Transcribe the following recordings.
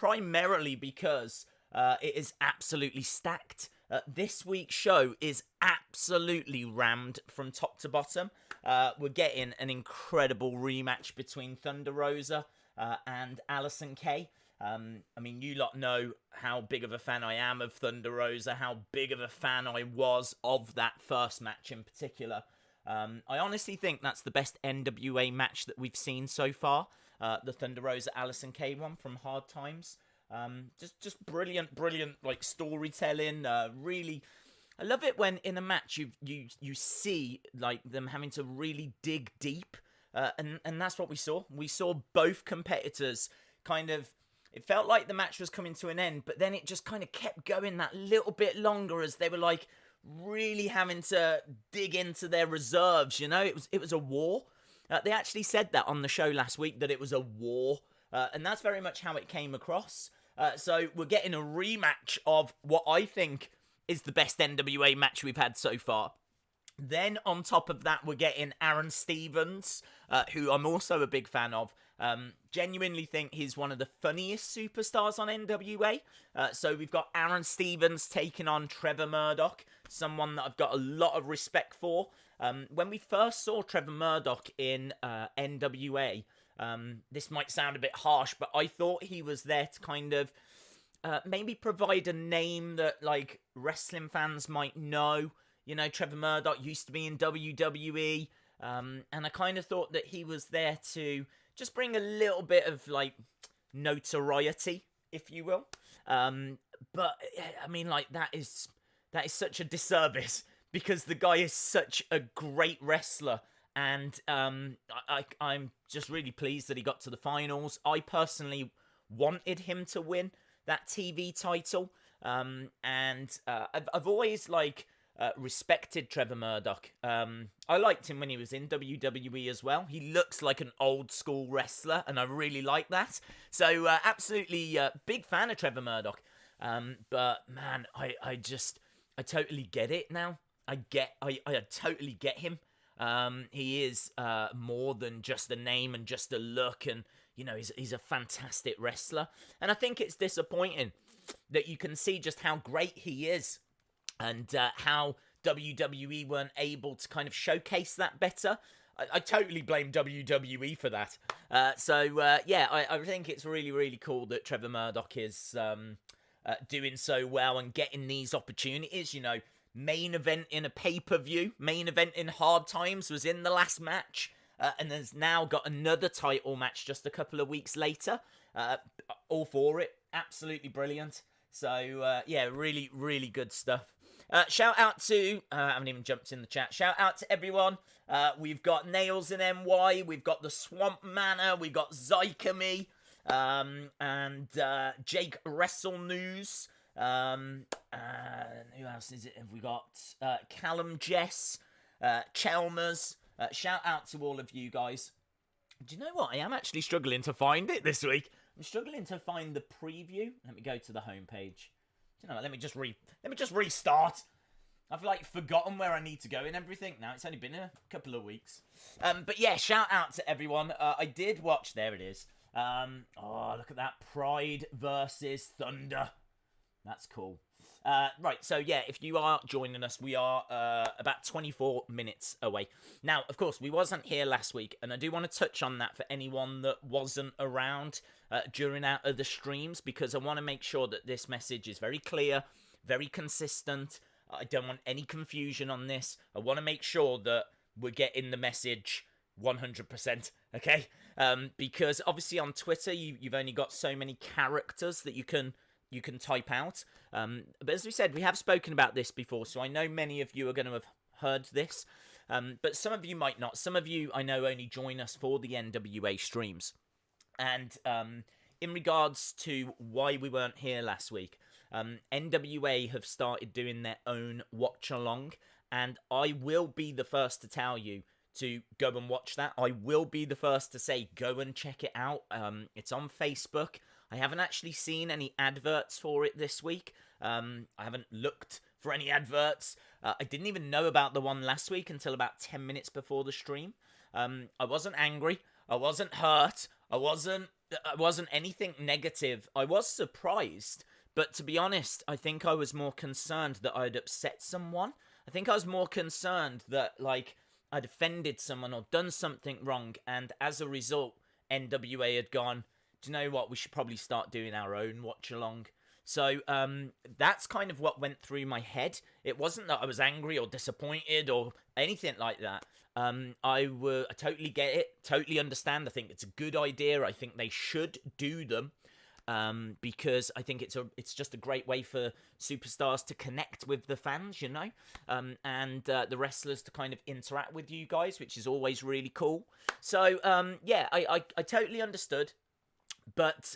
primarily because it is absolutely stacked. This week's show is absolutely rammed from top to bottom. We're getting an incredible rematch between Thunder Rosa and Allysin Kay. I mean, you lot know how big of a fan I am of Thunder Rosa, how big of a fan I was of that first match in particular. I honestly think that's the best NWA match that we've seen so far. The Thunder Rosa Allysin Kay one from Hard Times. Just brilliant, like storytelling. Really, I love it when in a match you see like them having to really dig deep, and that's what we saw. We saw both competitors kind of. It felt like the match was coming to an end, but then it just kind of kept going that little bit longer as they were like really having to dig into their reserves. You know, it was a war. They actually said that on the show last week, that it was a war, and that's very much how it came across. So we're getting a rematch of what I think is the best NWA match we've had so far. Then on top of that, we're getting Aron Stevens, who I'm also a big fan of. Genuinely think he's one of the funniest superstars on NWA. So we've got Aron Stevens taking on Trevor Murdoch, someone that I've got a lot of respect for. When we first saw Trevor Murdoch in NWA, this might sound a bit harsh, but I thought he was there to kind of maybe provide a name that like wrestling fans might know. You know, Trevor Murdoch used to be in WWE, and I kind of thought that he was there to just bring a little bit of, like, notoriety, if you will. But, I mean, like, that is such a disservice, because the guy is such a great wrestler, and I'm just really pleased that he got to the finals. I personally wanted him to win that TV title, and I've always, like... respected Trevor Murdoch. I liked him when he was in WWE as well. He looks like an old school wrestler, and I really like that. So absolutely big fan of Trevor Murdoch. But man, I totally get it now. I totally get him. He is more than just a name and just a look, and you know, he's a fantastic wrestler. And I think it's disappointing that you can see just how great he is. And how WWE weren't able to kind of showcase that better. I totally blame WWE for that. Yeah, I think it's really, really cool that Trevor Murdoch is doing so well and getting these opportunities. You know, main event in a pay-per-view, main event in Hard Times was in the last match. And has now got another title match just a couple of weeks later. All for it. Absolutely brilliant. So, yeah, really, really good stuff. Shout out to, I haven't even jumped in the chat. Shout out to everyone. We've got Nails in NY. We've got the Swamp Manor. We've got Zycamy. And Jake Wrestle News. Who else is it? Have we got Callum Jess, Chalmers. Shout out to all of you guys. Do you know what? I am actually struggling to find it this week. I'm struggling to find the preview. Let me go to the homepage. You know, let me just restart. I've like forgotten where I need to go and everything now. It's only been a couple of weeks. But yeah, shout out to everyone. I did watch. There it is. Oh, look at that! Pride versus Thunder. That's cool. Right, so yeah, if you are joining us, we are about 24 minutes away. Now, of course, we wasn't here last week, and I do want to touch on that for anyone that wasn't around during our other streams, because I want to make sure that this message is very clear, very consistent. I don't want any confusion on this. I want to make sure that we're getting the message 100%, okay? Because obviously on Twitter, you've only got so many characters that you can type out. But as we said, we have spoken about this before, so I know many of you are going to have heard this. But some of you might not. Some of you, I know, only join us for the NWA streams. And in regards to why we weren't here last week, NWA have started doing their own watch along. And I will be the first to tell you to go and watch that. I will be the first to say, go and check it out. It's on Facebook. I haven't actually seen any adverts for it this week. I haven't looked for any adverts. I didn't even know about the one last week until about 10 minutes before the stream. I wasn't angry. I wasn't hurt. I wasn't wasn't anything negative. I was surprised, but to be honest, I think I was more concerned that I'd upset someone. I think I was more concerned that, like, I'd offended someone or done something wrong, and as a result, NWA had gone, do you know what, we should probably start doing our own watch along. So that's kind of what went through my head. It wasn't that I was angry or disappointed or anything like that. I totally get it, totally understand. I think it's a good idea. I think they should do them. Because I think it's just a great way for superstars to connect with the fans, you know, and the wrestlers to kind of interact with you guys, which is always really cool. So yeah, I totally understood, but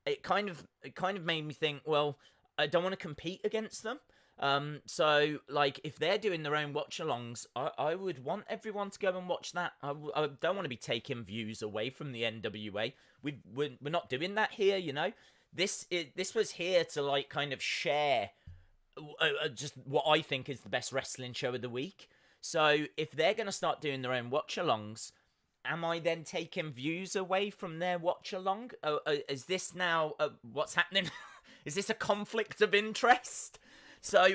it kind of made me think, well, I don't want to compete against them. So, like, if they're doing their own watch-alongs, I would want everyone to go and watch that. I don't want to be taking views away from the NWA. We're not doing that here, you know. This was here to, like, kind of share just what I think is the best wrestling show of the week. So, if they're going to start doing their own watch-alongs, am I then taking views away from their watch-along? Is this now what's happening? Is this a conflict of interest? So,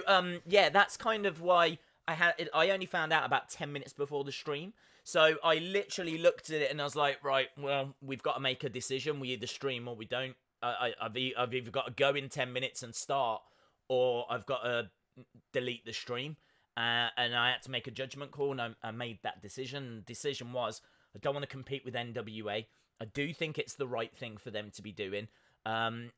yeah, that's kind of why I only found out about 10 minutes before the stream. So I literally looked at it and I was like, right, well, we've got to make a decision. We either stream or we don't. I've either got to go in 10 minutes and start, or I've got to delete the stream. And I had to make a judgment call, and I made that decision. The decision was, I don't want to compete with NWA. I do think it's the right thing for them to be doing. To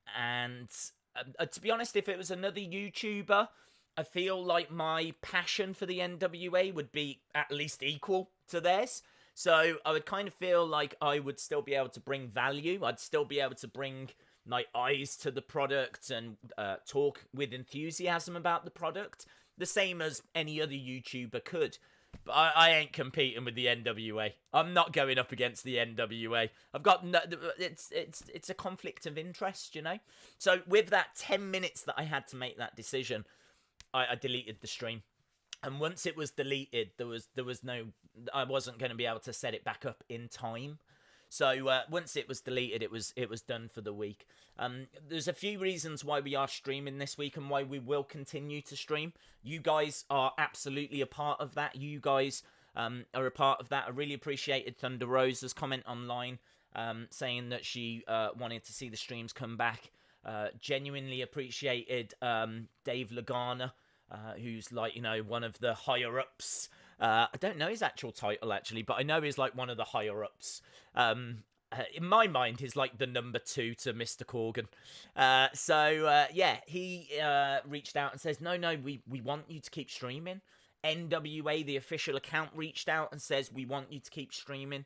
be honest, if it was another YouTuber, I feel like my passion for the NWA would be at least equal to theirs. So I would kind of feel like I would still be able to bring value. I'd still be able to bring my eyes to the product and talk with enthusiasm about the product, the same as any other YouTuber could. But I ain't competing with the NWA. I'm not going up against the NWA. I've got no, it's a conflict of interest, you know. So with that 10 minutes that I had to make that decision, I deleted the stream. And once it was deleted, there was no, I wasn't going to be able to set it back up in time. So once it was deleted, it was done for the week. There's a few reasons why we are streaming this week and why we will continue to stream. You guys are absolutely a part of that. You guys are a part of that. I really appreciated Thunder Rosa's comment online saying that she wanted to see the streams come back. Genuinely appreciated Dave Lagana, who's like, you know, one of the higher ups. I don't know his actual title, actually, but I know he's like one of the higher-ups. In my mind, he's like the number 2 to Mr. Corgan. Yeah, he reached out and says, no, we want you to keep streaming. NWA, the official account, reached out and says, we want you to keep streaming.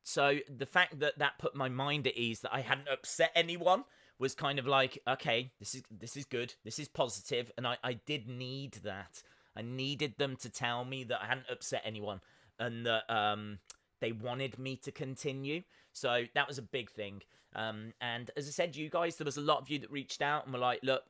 So the fact that put my mind at ease, that I hadn't upset anyone, was kind of like, okay, this is good, this is positive, and I did need that. I needed them to tell me that I hadn't upset anyone and that they wanted me to continue. So that was a big thing. And as I said, you guys, there was a lot of you that reached out and were like, look,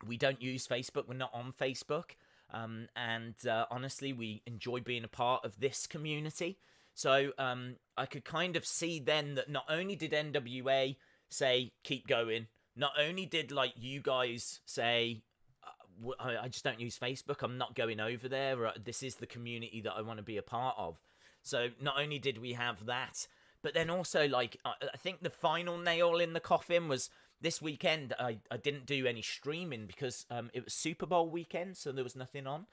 we don't use Facebook. We're not on Facebook. Honestly, we enjoy being a part of this community. So I could kind of see then that not only did NWA say, keep going, not only did like you guys say, I just don't use Facebook, I'm not going over there, this is the community that I want to be a part of. So not only did we have that, but then also, like, I think the final nail in the coffin was this weekend. I didn't do any streaming because it was Super Bowl weekend, so there was nothing on.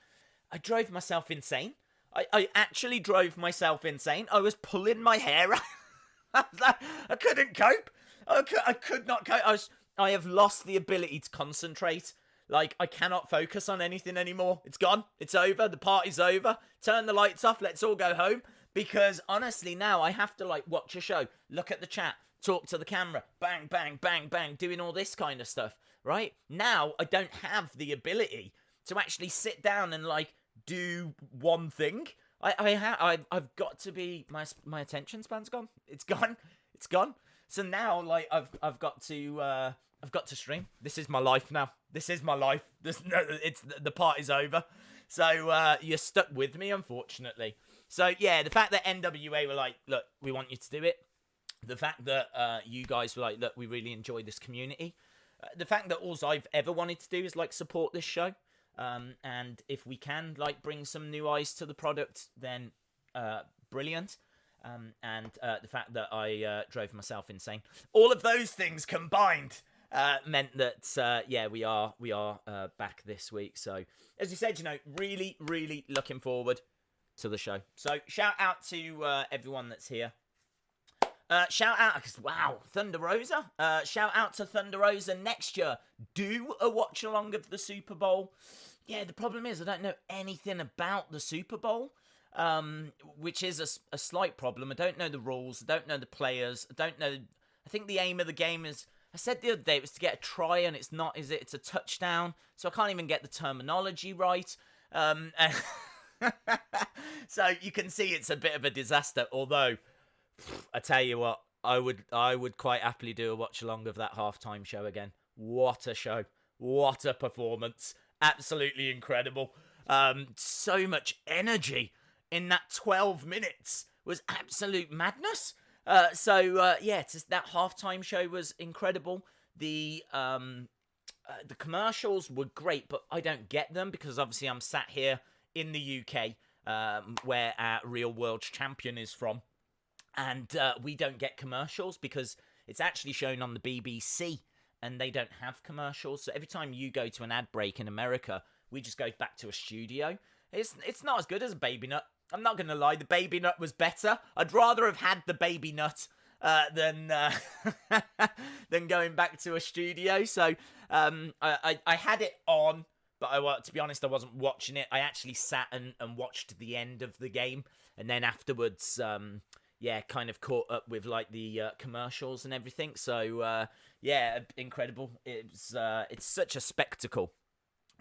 I drove myself insane. I actually drove myself insane. I was pulling my hair out. I couldn't cope. I could not cope. I have lost the ability to concentrate. Like, I cannot focus on anything anymore. It's gone. It's over. The party's over. Turn the lights off. Let's all go home. Because, honestly, now I have to, like, watch a show, look at the chat, talk to the camera, bang, bang, bang, bang, doing all this kind of stuff, right? Now, I don't have the ability to actually sit down and, like, do one thing. I've got to be... My attention span's gone. It's gone. It's gone. So now, like, I've got to stream. This is my life now. This is my life. The party's over. So you're stuck with me, unfortunately. So yeah, the fact that NWA were like, look, we want you to do it. The fact that you guys were like, look, we really enjoy this community. The fact that all I've ever wanted to do is like support this show. And if we can like bring some new eyes to the product, then brilliant. And the fact that I drove myself insane. All of those things combined meant that, yeah, we are back this week. So, as you said, you know, really, really looking forward to the show. So, shout out to everyone that's here. Shout out, because wow, Thunder Rosa. Shout out to Thunder Rosa next year. Do a watch along of the Super Bowl. Yeah, the problem is I don't know anything about the Super Bowl, which is a slight problem. I don't know the rules. I don't know the players. I don't know. I think the aim of the game is, I said the other day, it was to get a try, and it's not, is it? It's a touchdown. So I can't even get the terminology right. So you can see it's a bit of a disaster, although I tell you what, I would quite happily do a watch along of that halftime show again. What a show. What a performance. Absolutely incredible. So much energy in that 12 minutes was absolute madness. Yeah, that halftime show was incredible. The commercials were great, but I don't get them because obviously I'm sat here in the UK, where our real world champion is from. And we don't get commercials because it's actually shown on the BBC and they don't have commercials. So every time you go to an ad break in America, we just go back to a studio. It's not as good as a Baby Nut. I'm not going to lie, the Baby Nut was better. I'd rather have had the Baby Nut than going back to a studio. So I had it on, but to be honest, I wasn't watching it. I actually sat and watched the end of the game. And then afterwards, kind of caught up with like the commercials and everything. So yeah, incredible. It's such a spectacle.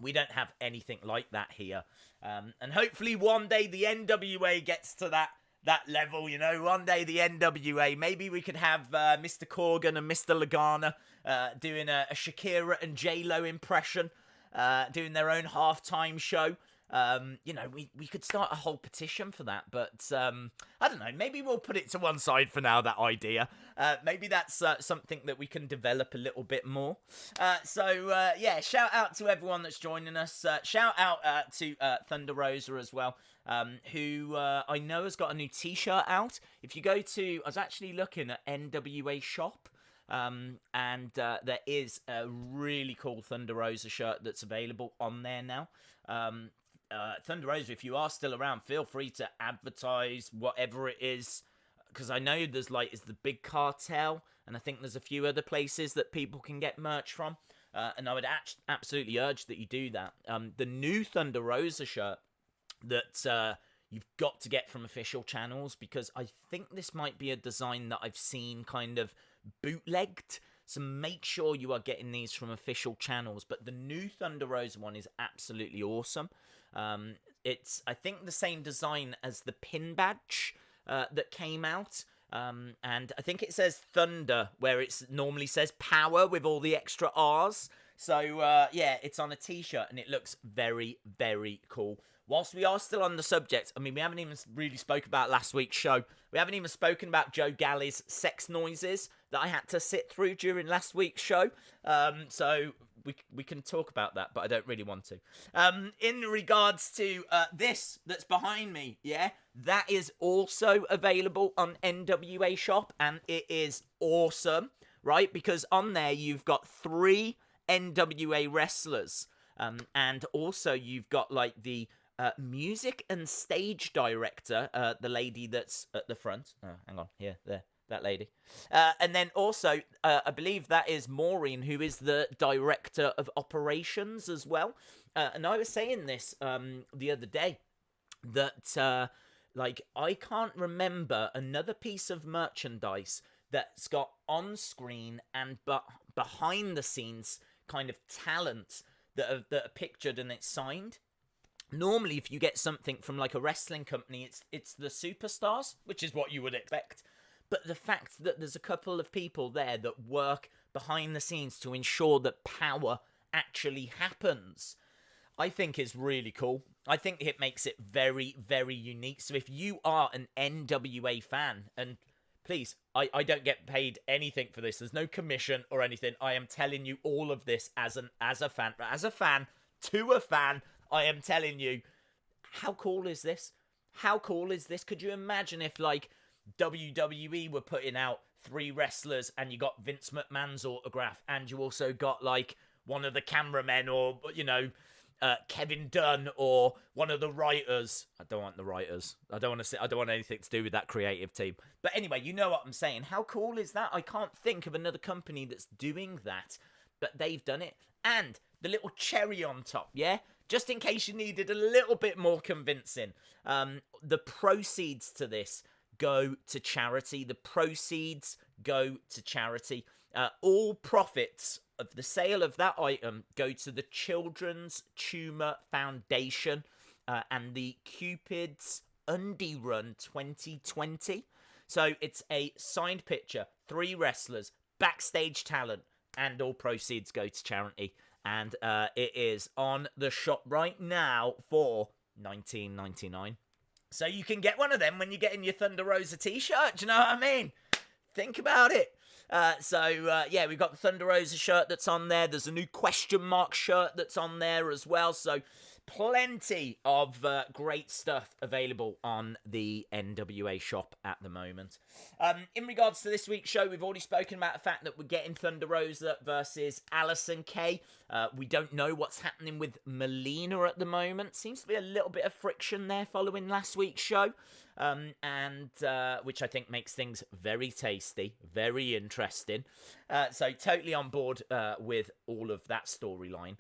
We don't have anything like that here. And hopefully one day the NWA gets to that level, you know. One day the NWA, maybe we could have Mr. Corgan and Mr. Lagana doing a Shakira and J-Lo impression, doing their own halftime show. You know, we could start a whole petition for that, but I don't know, maybe we'll put it to one side for now, that idea. Maybe that's something that we can develop a little bit more. Yeah, shout out to everyone that's joining us. Shout out to Thunder Rosa as well, who I know has got a new t-shirt out. If you go to, I was actually looking at NWA Shop, and there is a really cool Thunder Rosa shirt that's available on there now. Thunder Rosa, if you are still around, feel free to advertise whatever it is, because I know there's is the Big Cartel, and I think there's a few other places that people can get merch from, and I would absolutely urge that you do that. The new Thunder Rosa shirt that you've got to get from official channels, because I think this might be a design that I've seen kind of bootlegged, so make sure you are getting these from official channels. But the new Thunder Rosa one is absolutely awesome. It's, I think, the same design as the pin badge that came out. And I think it says Thunder where it normally says Power with all the extra R's. So, yeah, it's on a t-shirt and it looks very, very cool. Whilst we are still on the subject, I mean, we haven't even really spoken about last week's show. We haven't even spoken about Joe Galley's sex noises that I had to sit through during last week's show. So we can talk about that, but I don't really want to. In regards to this that's behind me, yeah, that is also available on NWA Shop, and it is awesome, right? Because on there you've got 3 NWA wrestlers, and also you've got like the music and stage director, the lady that's at the front. Oh, hang on, here, there, that lady. And then also, I believe that is Maureen, who is the director of operations as well. And I was saying this the other day, that I can't remember another piece of merchandise that's got on screen and behind the scenes kind of talent that are pictured and it's signed. Normally, if you get something from like a wrestling company, it's the superstars, which is what you would expect. But the fact that there's a couple of people there that work behind the scenes to ensure that Power actually happens, I think is really cool. I think it makes it very, very unique. So if you are an NWA fan, and please, I don't get paid anything for this. There's no commission or anything. I am telling you all of this as a fan to a fan. I am telling you, how cool is this? How cool is this? Could you imagine if, like, WWE were putting out 3 wrestlers and you got Vince McMahon's autograph and you also got, like, one of the cameramen or, you know, Kevin Dunn or one of the writers. I don't want the writers. I don't want anything to do with that creative team. But anyway, you know what I'm saying. How cool is that? I can't think of another company that's doing that, but they've done it. And the little cherry on top, yeah? Just in case you needed a little bit more convincing. The proceeds to this go to charity. The proceeds go to charity. All profits of the sale of that item go to the Children's Tumor Foundation and the Cupid's Undie Run 2020. So it's a signed picture, 3 wrestlers, backstage talent, and all proceeds go to charity. And it is on the shop right now for $19.99. So you can get one of them when you're getting your Thunder Rosa t-shirt. Do you know what I mean? Think about it. Yeah, we've got the Thunder Rosa shirt that's on there. There's a new question mark shirt that's on there as well. So plenty of great stuff available on the NWA shop at the moment. In regards to this week's show, we've already spoken about the fact that we're getting Thunder Rosa versus Allysin Kay. We don't know what's happening with Melina at the moment. Seems to be a little bit of friction there following last week's show. Which I think makes things very tasty, very interesting. So totally on board with all of that storyline.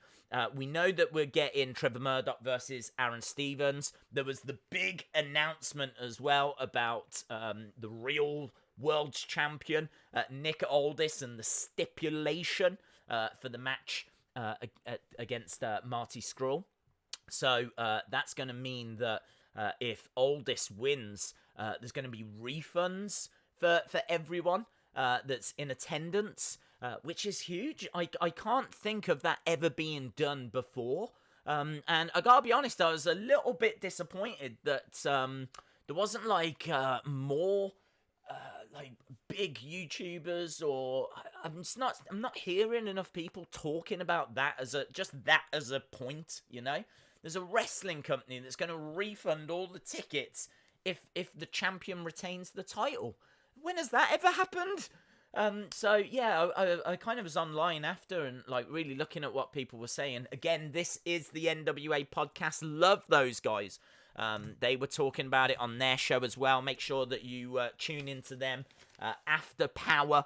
We know that we're getting Trevor Murdoch versus Aron Stevens. There was the big announcement as well about the real world champion, Nick Aldis, and the stipulation for the match against Marty Scurll. So that's going to mean that if Aldis wins, there's going to be refunds for everyone that's in attendance, which is huge. I can't think of that ever being done before. And I gotta be honest, I was a little bit disappointed that there wasn't like more like big YouTubers, or I'm not hearing enough people talking about that as a point, you know. There's a wrestling company that's going to refund all the tickets if the champion retains the title. When has that ever happened? So yeah, I kind of was online after and like really looking at what people were saying. Again, this is the NWA podcast. Love those guys. They were talking about it on their show as well. Make sure that you tune into them after Power.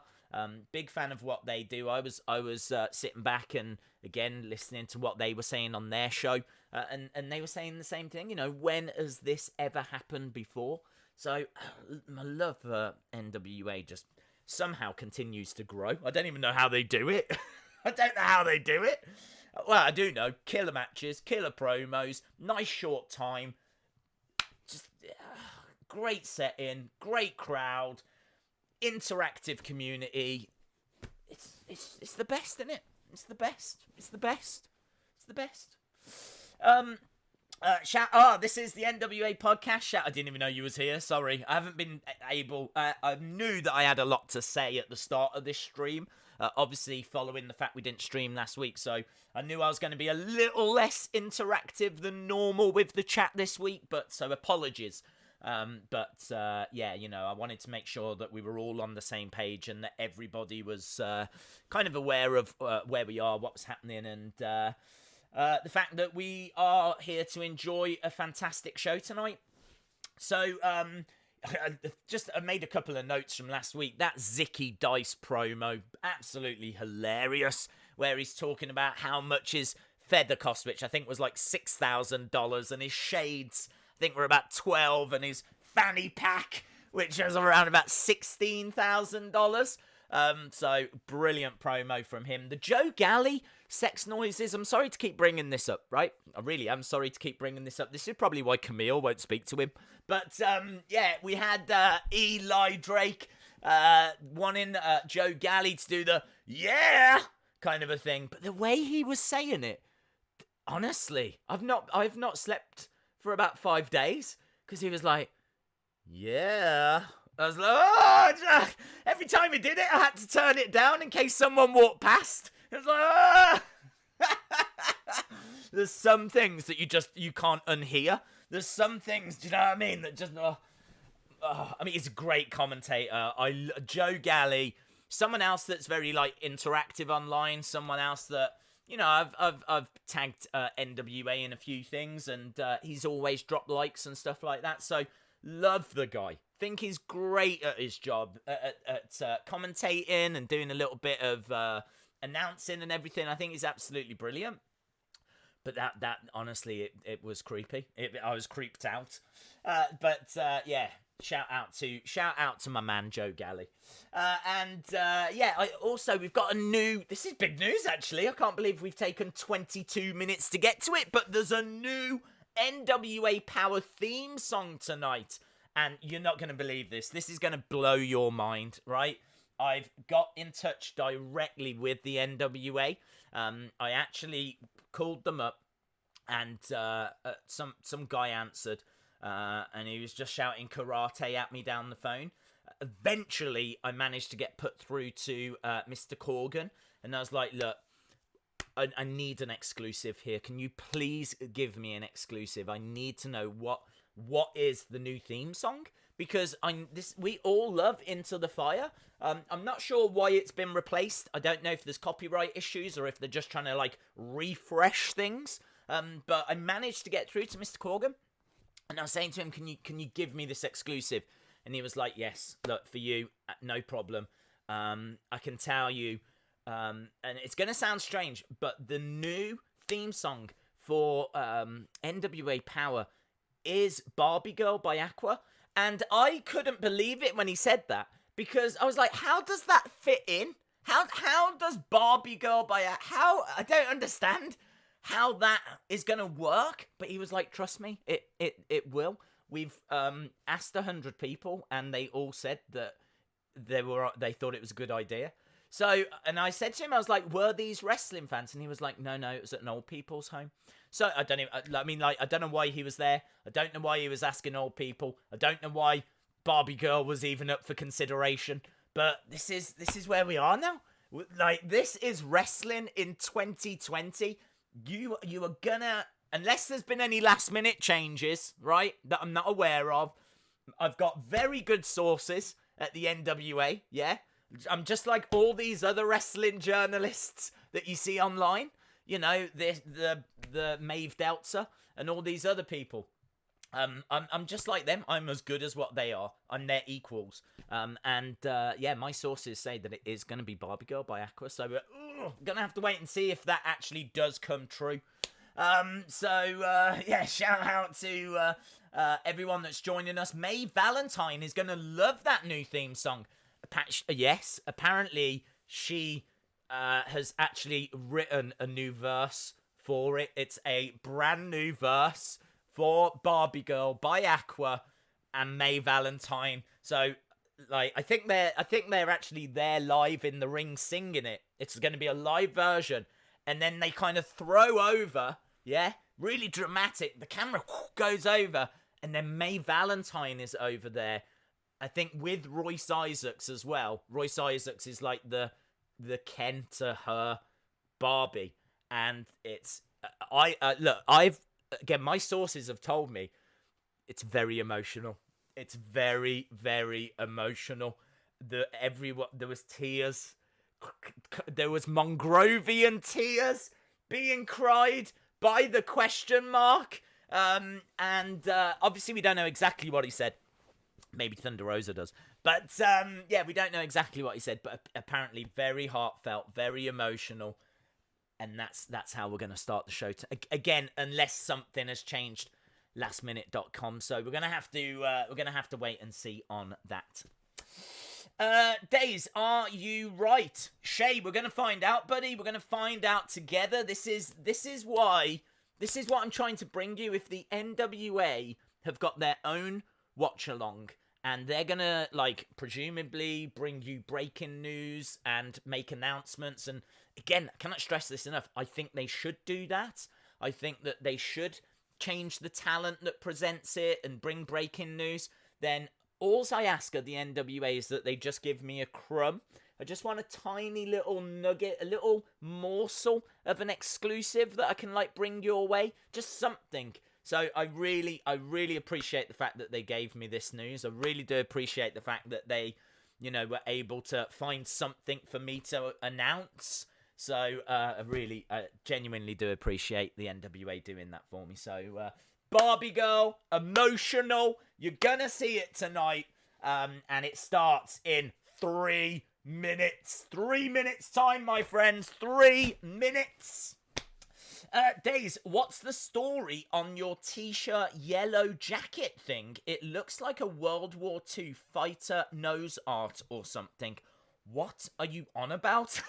Big fan of what they do. I was sitting back and again listening to what they were saying on their show, and they were saying the same thing. You know, when has this ever happened before? So my love for NWA just somehow continues to grow. I don't even know how they do it. I don't know how they do it. Well, I do know. Killer matches, killer promos, nice short time. Just great setting, great crowd, interactive community. It's the best, isn't it? It's the best. It's the best. It's the best. This is the NWA podcast. Shout, I didn't even know you was here. Sorry, I haven't been able. I knew that I had a lot to say at the start of this stream. Obviously, following the fact we didn't stream last week, so I knew I was going to be a little less interactive than normal with the chat this week. But so apologies. Yeah, you know, I wanted to make sure that we were all on the same page and that everybody was kind of aware of where we are, what was happening, and the fact that we are here to enjoy a fantastic show tonight. So, I made a couple of notes from last week. That Zicky Dice promo, absolutely hilarious, where he's talking about how much his feather cost, which I think was like $6,000, and his shades, I think, were about $12, and his fanny pack, which was around about $16,000. So brilliant promo from him. The Joe Galley sex noises. I'm sorry to keep bringing this up, right? I really am sorry to keep bringing this up. This is probably why Camille won't speak to him. But yeah, we had Eli Drake wanting Joe Galley to do the yeah kind of a thing. But the way he was saying it, honestly, I've not slept for about 5 days because he was like, yeah, I was like, oh, every time he did it, I had to turn it down in case someone walked past. It was like, oh. There's some things that you can't unhear. There's some things, do you know what I mean, that just, I mean, he's a great commentator. Joe Galli, someone else that's very, like, interactive online, someone else that, you know, I've tagged NWA in a few things, and he's always dropped likes and stuff like that, so love the guy. Think he's great at his job, at commentating and doing a little bit of announcing and everything. I think he's absolutely brilliant. But that honestly, it was creepy. I was creeped out. Yeah, shout out to my man Joe Galli. We've got a new. This is big news, actually. I can't believe we've taken 22 minutes to get to it. But there's a new NWA Power theme song tonight, and you're not going to believe this. This is going to blow your mind, right? I've got in touch directly with the NWA. I actually called them up, and some guy answered, and he was just shouting karate at me down the phone. Eventually, I managed to get put through to Mr. Corgan, and I was like, look, I need an exclusive here. Can you please give me an exclusive? I need to know what is the new theme song, because we all love Into the Fire. I'm not sure why it's been replaced. I don't know if there's copyright issues or if they're just trying to, like, refresh things. But I managed to get through to Mr. Corgan, and I was saying to him, can you give me this exclusive? And he was like, yes, look, for you, no problem. I can tell you, and it's going to sound strange, but the new theme song for NWA Power is Barbie Girl by Aqua. And I couldn't believe it when he said that, because I was like, how does that fit in? How does Barbie Girl by Aqua, I don't understand how that is going to work. But he was like, trust me, it will. We've asked 100 people, and they all said that they thought it was a good idea. So, and I said to him, I was like, were these wrestling fans? And he was like, no, it was at an old people's home. So I don't know why he was there. I don't know why he was asking old people. I don't know why Barbie Girl was even up for consideration. But this is where we are now. Like, this is wrestling in 2020. You are gonna, unless there's been any last minute changes, right, that I'm not aware of. I've got very good sources at the NWA, yeah. I'm just like all these other wrestling journalists that you see online. You know, the Maeve Delta and all these other people. I'm just like them. I'm as good as what they are. I'm their equals. My sources say that it is going to be Barbie Girl by Aqua. So we're going to have to wait and see if that actually does come true. Shout out to everyone that's joining us. May Valentine is going to love that new theme song. Yes, apparently she has actually written a new verse for it. It's a brand new verse for Barbie Girl by Aqua and May Valentine. So, like, I think they're actually there live in the ring singing it. It's going to be a live version, and then they kind of throw over, yeah, really dramatic. The camera goes over, and then May Valentine is over there. I think with Royce Isaacs as well. Royce Isaacs is like the Ken to her Barbie, and it's my sources have told me it's very emotional. It's very, very emotional. There was tears. There was Mongrovian tears being cried by the question mark. Obviously we don't know exactly what he said. Maybe Thunder Rosa does. But, we don't know exactly what he said, but apparently very heartfelt, very emotional. And that's how we're going to start the show. Again, unless something has changed, lastminute.com. So we're going to have to wait and see on that. Days, are you right? Shay, we're going to find out, buddy. We're going to find out together. This is what I'm trying to bring you. If the NWA have got their own watch along, and they're gonna, like, presumably bring you breaking news and make announcements. And again, I cannot stress this enough. I think they should do that. I think that they should change the talent that presents it and bring breaking news. Then All I ask of the NWA is that they just give me a crumb. I just want a tiny little nugget, a little morsel of an exclusive that I can, like, bring your way. Just something. So I really appreciate the fact that they gave me this news. I really do appreciate the fact that they, you know, were able to find something for me to announce. So I genuinely do appreciate the NWA doing that for me. So Barbie Girl, emotional. You're gonna see it tonight, and it starts in 3 minutes. 3 minutes time, my friends. 3 minutes. Days, what's the story on your t-shirt yellow jacket thing? It looks like a World War II fighter nose art or something. What are you on about?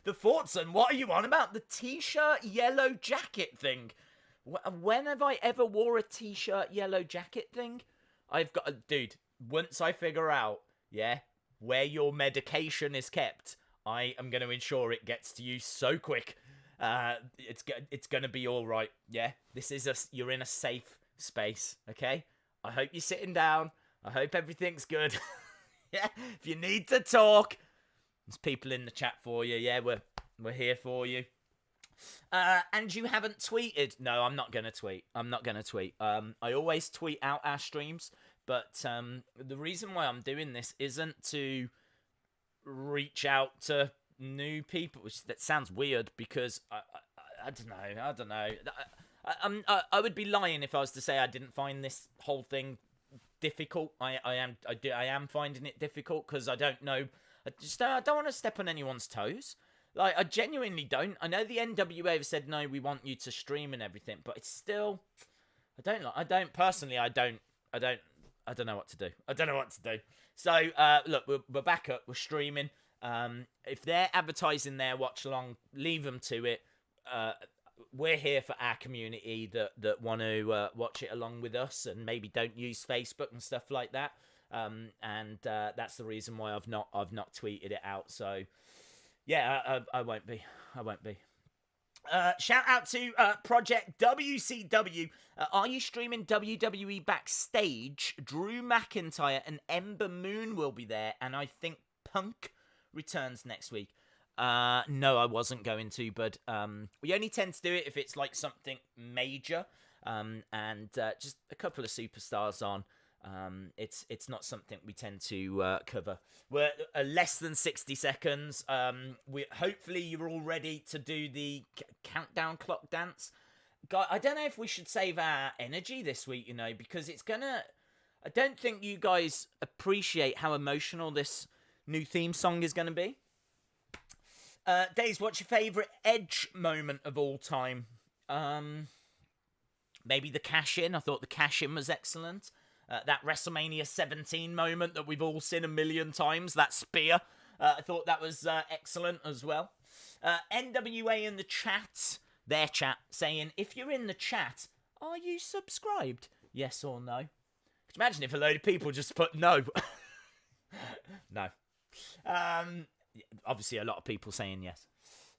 The Fortson, what are you on about? The t-shirt yellow jacket thing. When have I ever wore a t-shirt yellow jacket thing? I've got... Dude, once I figure out, yeah, where your medication is kept, I am going to ensure it gets to you so quick. It's going to be all right, yeah? You're in a safe space, okay? I hope you're sitting down. I hope everything's good. Yeah, if you need to talk... There's people in the chat for you. Yeah, we're here for you. And you haven't tweeted. No, I'm not going to tweet. I always tweet out our streams. But the reason why I'm doing this isn't to reach out to new people. Which that sounds weird because I don't know. I would be lying if I was to say I didn't find this whole thing difficult. I am finding it difficult because I don't know. I don't want to step on anyone's toes. Like, I genuinely don't. I know the NWA have said, no, we want you to stream and everything, but it's still... I don't personally, I don't know what to do. I don't know what to do. So, look, we're back up. We're streaming. If they're advertising their watch along, leave them to it. We're here for our community that want to watch it along with us and maybe don't use Facebook and stuff like that. And that's the reason why I've not tweeted it out. So yeah, I won't be. Shout out to Project WCW. Are you streaming WWE Backstage? Drew McIntyre and Ember Moon will be there, and I think Punk returns next week. No, I wasn't going to, but we only tend to do it if it's like something major, and just a couple of superstars on. It's not something we tend to cover. We're less than 60 seconds. Hopefully you're all ready to do the countdown clock dance. God, I don't know if we should save our energy this week, you know, because I don't think you guys appreciate how emotional this new theme song is gonna be. Days, what's your favourite Edge moment of all time? Maybe the cash-in. I thought the cash-in was excellent. That WrestleMania 17 moment that we've all seen a million times, that spear, I thought that was excellent as well. NWA in the chat, their chat, saying, if you're in the chat, are you subscribed? Yes or no? Could you imagine if a load of people just put no? No. Obviously a lot of people saying yes.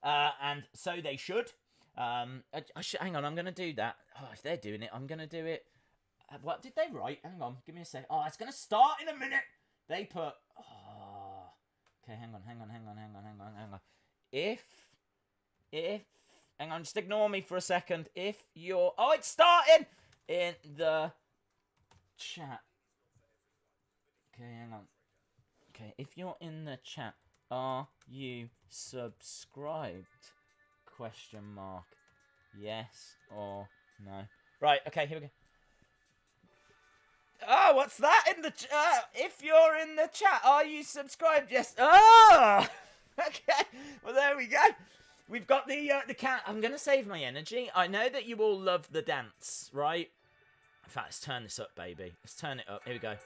And so they should. Hang on, I'm going to do that. Oh, if they're doing it, I'm going to do it. What did they write? Hang on, give me a sec. Oh, it's going to start in a minute. They put... Oh. Okay, hang on. If... Hang on, just ignore me for a second. If you're... Oh, it's starting! In the chat. Okay, hang on. Okay, if you're in the chat, are you subscribed? Question mark. Yes or no? Right, okay, here we go. Oh, what's that in the chat? If you're in the chat, are you subscribed? Yes. Oh! Okay. Well, there we go. We've got the cat. I'm going to save my energy. I know that you all love the dance, right? In fact, let's turn this up, baby. Let's turn it up. Here we go.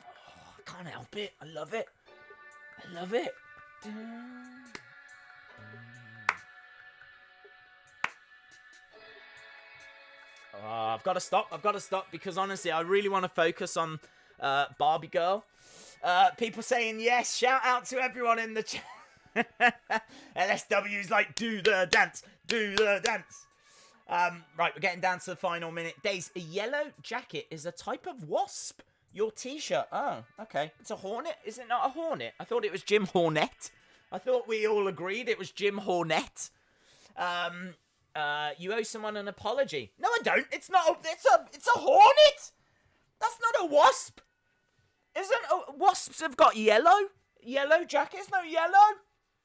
Oh, I can't help it. I love it. I love it. Oh, I've got to stop because honestly, I really want to focus on Barbie Girl. People saying yes. Shout out to everyone in the chat. LSW's like, do the dance. Right, we're getting down to the final minute. Days, a yellow jacket is a type of wasp. Your t-shirt. Oh, okay. It's a Hornet. Is it not a Hornet? I thought it was Jim Hornet. I thought we all agreed it was Jim Hornet. You owe someone an apology. No, I don't. It's not. It's a Hornet. That's not a wasp. Wasps have got yellow jackets? No yellow?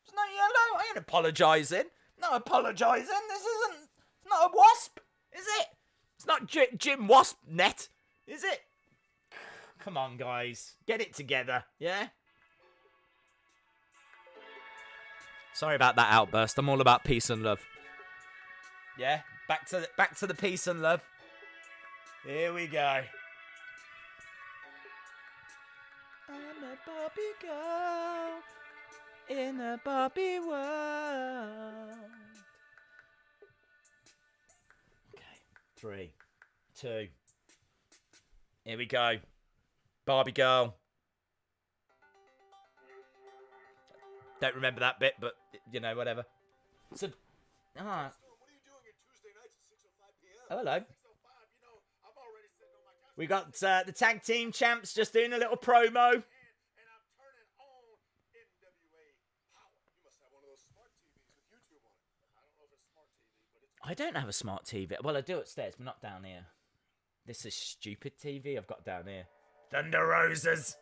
It's not yellow? I ain't apologising. Not apologising. It's not a wasp, is it? It's not Jim Wasp Net, is it? Come on, guys. Get it together, yeah? Sorry about that outburst. I'm all about peace and love. Yeah? Back to the peace and love. Here we go. I'm a Barbie girl in a Barbie world. Okay, 3, 2. Here we go. Barbie girl. Don't remember that bit, but you know, whatever. So, What are you doing on Tuesday nights at 6:05 p.m.? Oh, hello. 6:05, you know, I'm already sitting on my couch. We got the tag team champs just doing a little promo. And I'm turning on NWA Power. You must have one of those smart TVs with YouTube on it. I don't know if it's smart TV, but it's... I don't have a smart TV. Well, I do upstairs, but not down here. This is stupid TV I've got down here. Thunder Roses.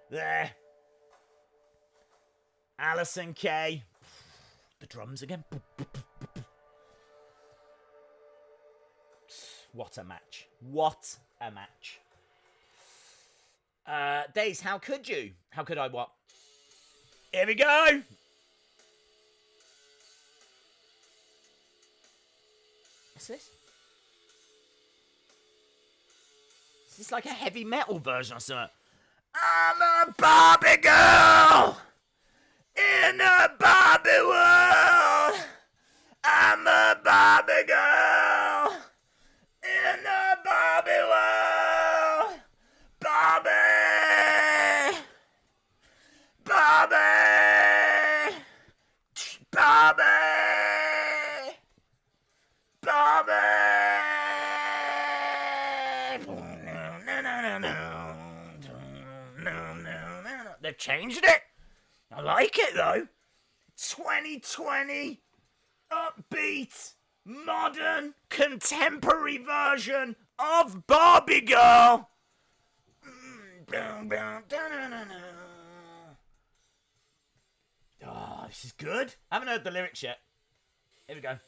There. Allysin Kay. The drums again. What a match. What a match. Days, how could you? How could I what? Here we go. What's this? Is this like a heavy metal version or something? I'm a Barbie girl in a Barbie world. I'm a Barbie girl in a Barbie world. Barbie! Barbie! Barbie! Barbie! They've changed it. I like it though. 2020 upbeat, modern, contemporary version of Barbie Girl. Oh, this is good. I haven't heard the lyrics yet. Here we go.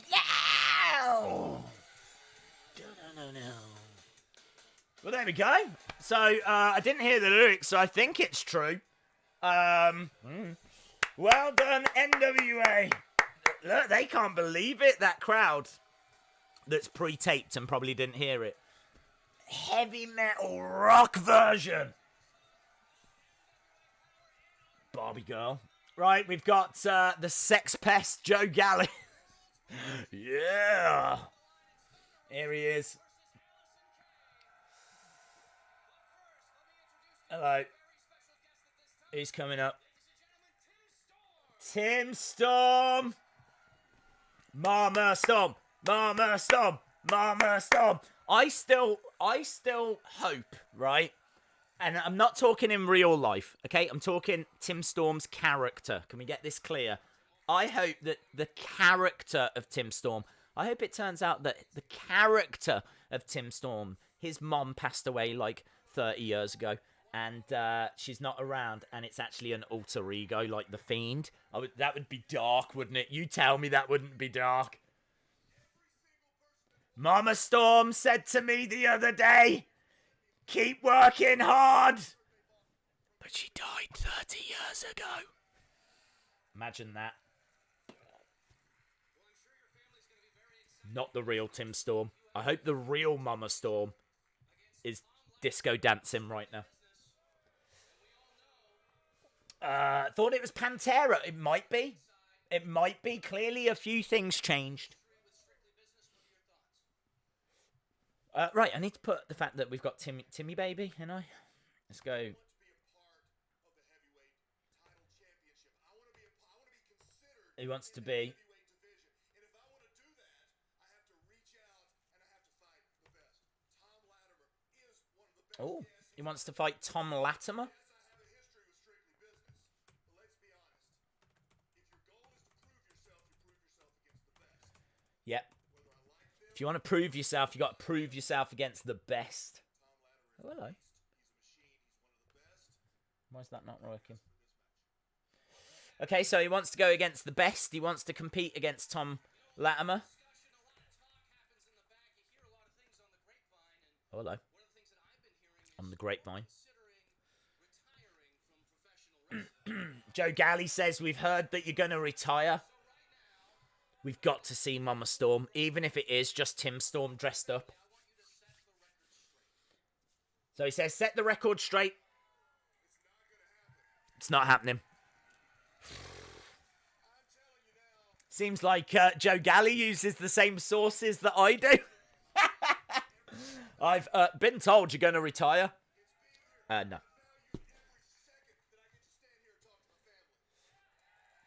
Yeah! Well, there we go. So, I didn't hear the lyrics, so I think it's true. Well done, NWA. Look, they can't believe it, that crowd that's pre-taped and probably didn't hear it. Heavy metal rock version. Barbie Girl. Right, we've got the sex pest, Joe Galli. Yeah. Here he is. Hello. He's coming up. Tim Storm. Mama Storm. Mama Storm. Mama Storm. I still hope, right? And I'm not talking in real life, okay? I'm talking Tim Storm's character. Can we get this clear? I hope that the character of Tim Storm, I hope it turns out that the character of Tim Storm, his mom passed away like 30 years ago, and she's not around, and it's actually an alter ego like the Fiend. That would be dark, wouldn't it? You tell me that wouldn't be dark. Mama Storm said to me the other day, keep working hard. But she died 30 years ago. Imagine that. Not the real Tim Storm. I hope the real Mama Storm is disco dancing right now. Thought it was Pantera. It might be. It might be. Clearly a few things changed. Right, I need to put the fact that we've got Timmy Baby, you know? Let's go. He wants to be. Oh, he wants to fight Tom Latimer. Yes, I have a history with strictly business. But let's be honest. If your goal is to prove yourself, you prove yourself against the best. Yep. Whether I like them, If you want to prove yourself, you got to prove yourself against the best. Tom Oh, Latimer is hello. a beast. He's a machine. He's one of the best. Why is that not working? Okay, so he wants to go against the best. He wants to compete against Tom Latimer. Oh, hello. On the grapevine. Joe Galley says, we've heard that you're going to retire. We've got to see Mama Storm, even if it is just Tim Storm dressed up. So he says, set the record straight. It's not happening. Seems like Joe Galley uses the same sources that I do. I've been told you're going to retire. No.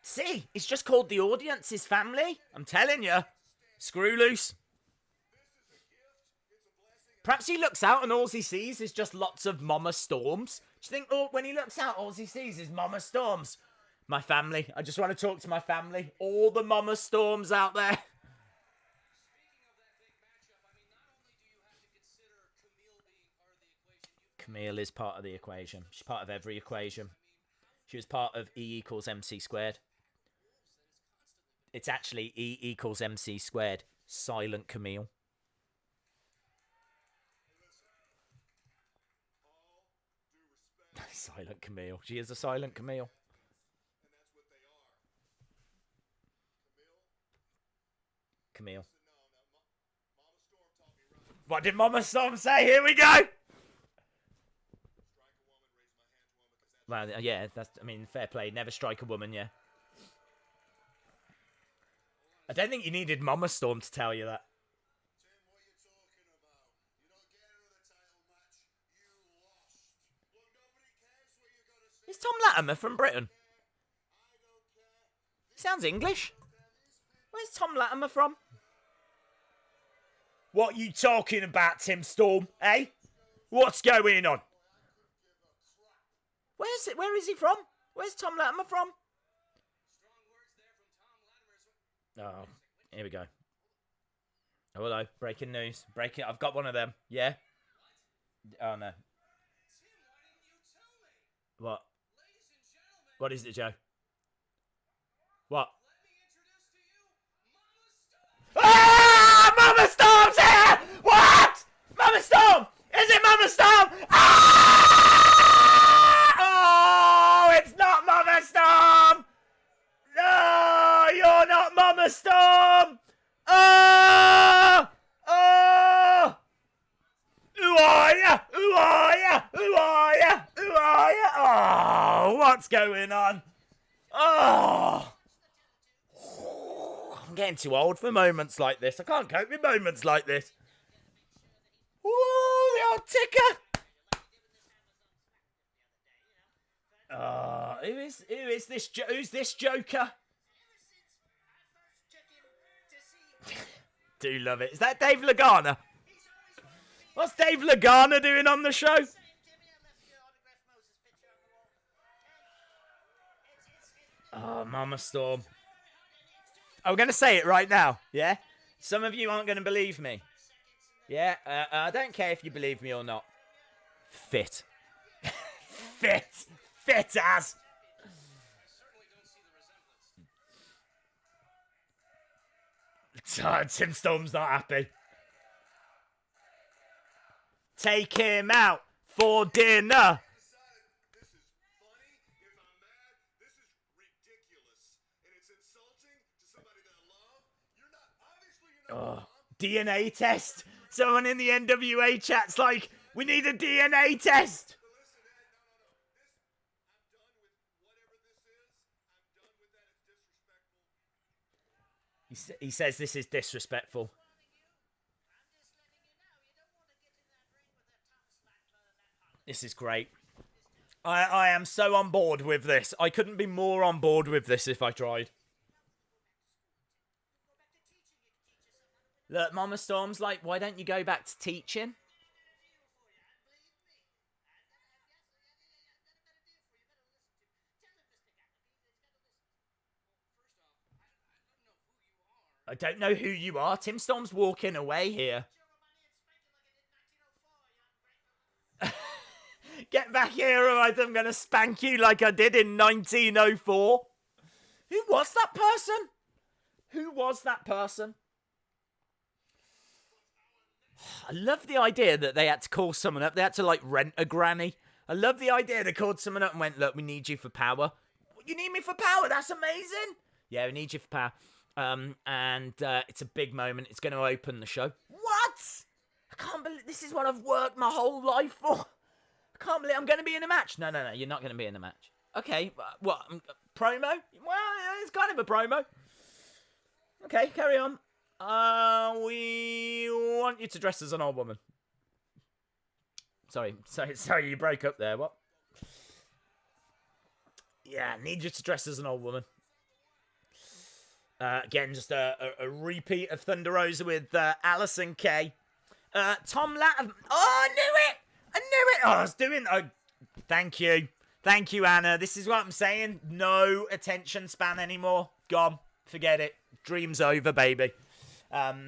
See, it's just called the audience, his family. I'm telling you. Screw loose. Perhaps he looks out and all he sees is just lots of Mama Storms. Do you think, oh, when he looks out, all he sees is Mama Storms? My family. I just want to talk to my family. All the Mama Storms out there. Camille is part of the equation. She's part of every equation. She was part of E equals MC squared. It's actually E equals MC squared. Silent Camille. Silent Camille. She is a silent Camille. And that's what they are. Camille. Mama Storm taught me right. What did Mama Storm say? Here we go. Strike a woman, raise my hand to woman, because that's Well, yeah, that's, I mean, fair play. Never strike a woman, yeah. I don't think you needed Mama Storm to tell you that. Tim, what you talking about? You don't get another title match. You lost. Look, nobody cares what you gotta say. Is Tom Latimer from Britain? I don't care. Sounds English. Where's Tom Latimer from? What you talking about, Tim Storm? Eh? What's going on? Where's it? Where is he from? Where's Tom Latimer from? Oh, here we go. Oh, hello. Breaking news. Breaking. I've got one of them. Yeah. Oh no. What? What is it, Joe? What? Ah! Mama Storm's here! What? Mama Storm! Is it Mama Storm? Ah! Oh, it's not Mama Storm! No, you're not Mama Storm! Oh! Oh! Who are ya? Who are ya? Who are ya? Who are ya? Oh, what's going on? Oh! I'm getting too old for moments like this. I can't cope with moments like this. Ooh, the old ticker. Who's this Joker? Do love it. Is that Dave Lagana? What's Dave Lagana doing on the show? Oh, Mama Storm. I'm going to say it right now, yeah? Some of you aren't going to believe me. Yeah, I don't care if you believe me or not. Fit. Fit. Fit as. Tim Storm's not happy. Take him out for dinner. This is funny. If I'm mad, this is ridiculous. And it's insulting to somebody that I love. You're not, obviously you're not mom. DNA test. Someone in the NWA chat's like, we need a DNA test. But listen, Ed, no. I'm done with whatever this is. I'm done with that. It's disrespectful. He says this is disrespectful. This is great. I am so on board with this. I couldn't be more on board with this if I tried. Look, Mama Storm's like, why don't you go back to teaching? I don't know who you are. Tim Storm's walking away here. Get back here or I'm going to spank you like I did in 1904. Who was that person? Who was that person? I love the idea that they had to call someone up. They had to, like, rent a granny. I love the idea they called someone up and went, look, we need you for power. You need me for power? That's amazing. Yeah, we need you for power. And it's a big moment. It's going to open the show. What? I can't believe this is what I've worked my whole life for. I can't believe I'm going to be in a match. No, you're not going to be in a match. Okay, what? Promo? Well, it's kind of a promo. Okay, carry on. We want you to dress as an old woman. Sorry, you broke up there. What? Yeah, need you to dress as an old woman. Again, just a repeat of Thunder Rosa with Allysin Kay. Tom Latham. Oh, I knew it! Oh, I was doing... Oh, thank you, Anna. This is what I'm saying. No attention span anymore. Gone. Forget it. Dream's over, baby. Yeah,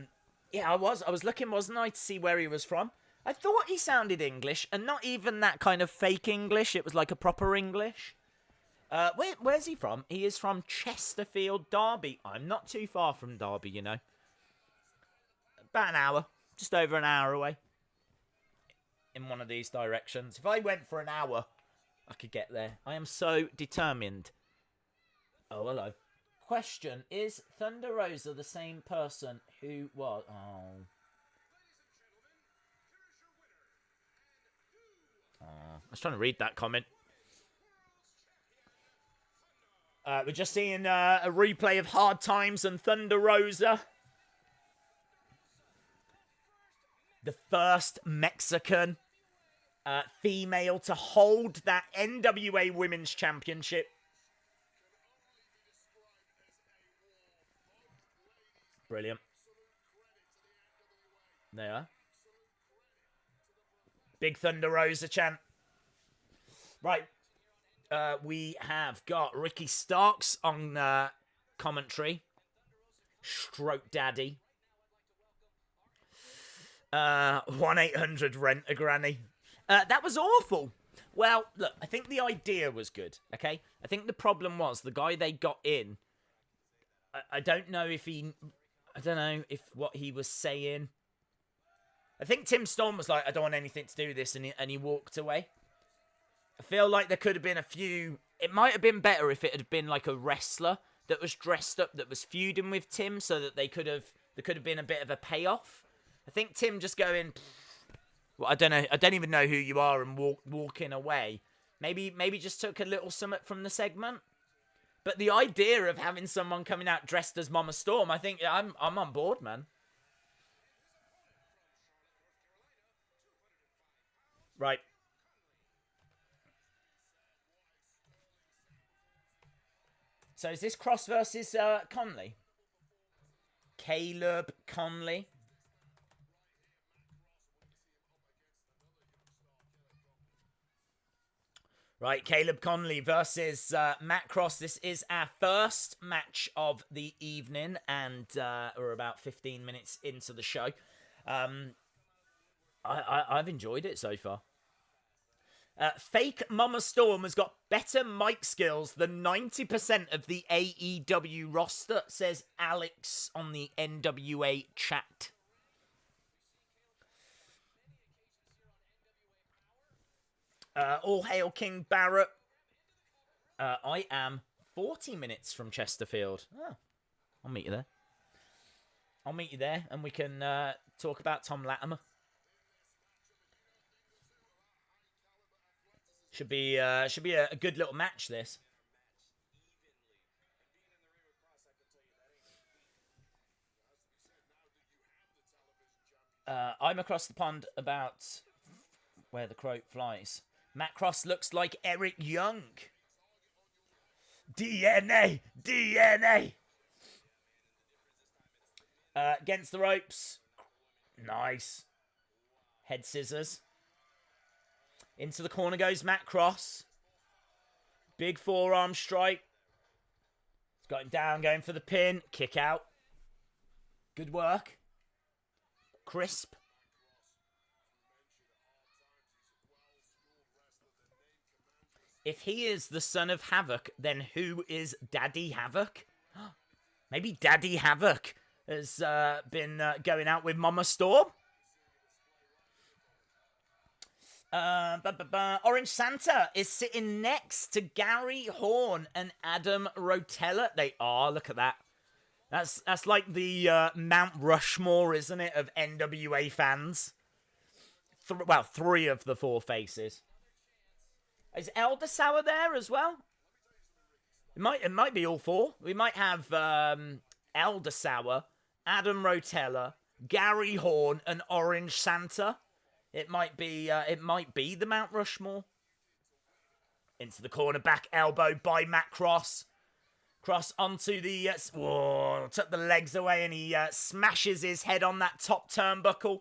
I was looking, wasn't I, to see where he was from. I thought he sounded English, and not even that kind of fake English. It was like a proper English. Where's he from? He is from Chesterfield, Derby. I'm not too far from Derby, you know. About an hour. Just over an hour away. In one of these directions. If I went for an hour, I could get there. I am so determined. Oh, hello. Question, is Thunder Rosa the same person who was... Oh. I was trying to read that comment. We're just seeing a replay of Hard Times and Thunder Rosa. The first Mexican female to hold that NWA Women's Championship. Brilliant. There. Big Thunder Rosa chant. Right. We have got Ricky Starks on commentary. Stroke Daddy. 1-800 rent a granny. That was awful. Well, look, I think the idea was good, okay? I think the problem was the guy they got in, I don't know if what he was saying. I think Tim Storm was like, I don't want anything to do with this, and he walked away. I feel like there could have been a few... It might have been better if it had been like a wrestler that was dressed up, that was feuding with Tim, so that there could have been a bit of a payoff. I think Tim just going, well, I don't know, I don't even know who you are, and walking away. Maybe just took a little something from the segment. But the idea of having someone coming out dressed as Mama Storm, I think I'm on board, man. Right. So is this Cross versus Konley? Caleb Konley. Right, Caleb Konley versus Matt Cross. This is our first match of the evening, and we're about 15 minutes into the show. I've enjoyed it so far. Fake Mama Storm has got better mic skills than 90% of the AEW roster, says Alex on the NWA chat. All hail King Barrett. I am 40 minutes from Chesterfield. Oh, I'll meet you there. I'll meet you there, and we can talk about Tom Latimer. Should be a good little match, this. I'm across the pond about where the crow flies. Matt Cross looks like Eric Young. DNA! Against the ropes. Nice. Head scissors. Into the corner goes Matt Cross. Big forearm strike. He's got him down, going for the pin. Kick out. Good work. Crisp. If he is the son of Havoc, then who is Daddy Havoc? Maybe Daddy Havoc has been going out with Mama Storm? Orange Santa is sitting next to Gary Horn and Adam Rotella. They are. Look at that. That's like the Mount Rushmore, isn't it, of NWA fans? Well, 3 of the 4 faces. Is Aldis there as well? It might be all 4. We might have Aldis, Adam Rotella, Gary Horn, and Orange Santa. It might be the Mount Rushmore. Into the corner, back elbow by Matt Cross. Cross onto the... whoa, took the legs away and he smashes his head on that top turnbuckle.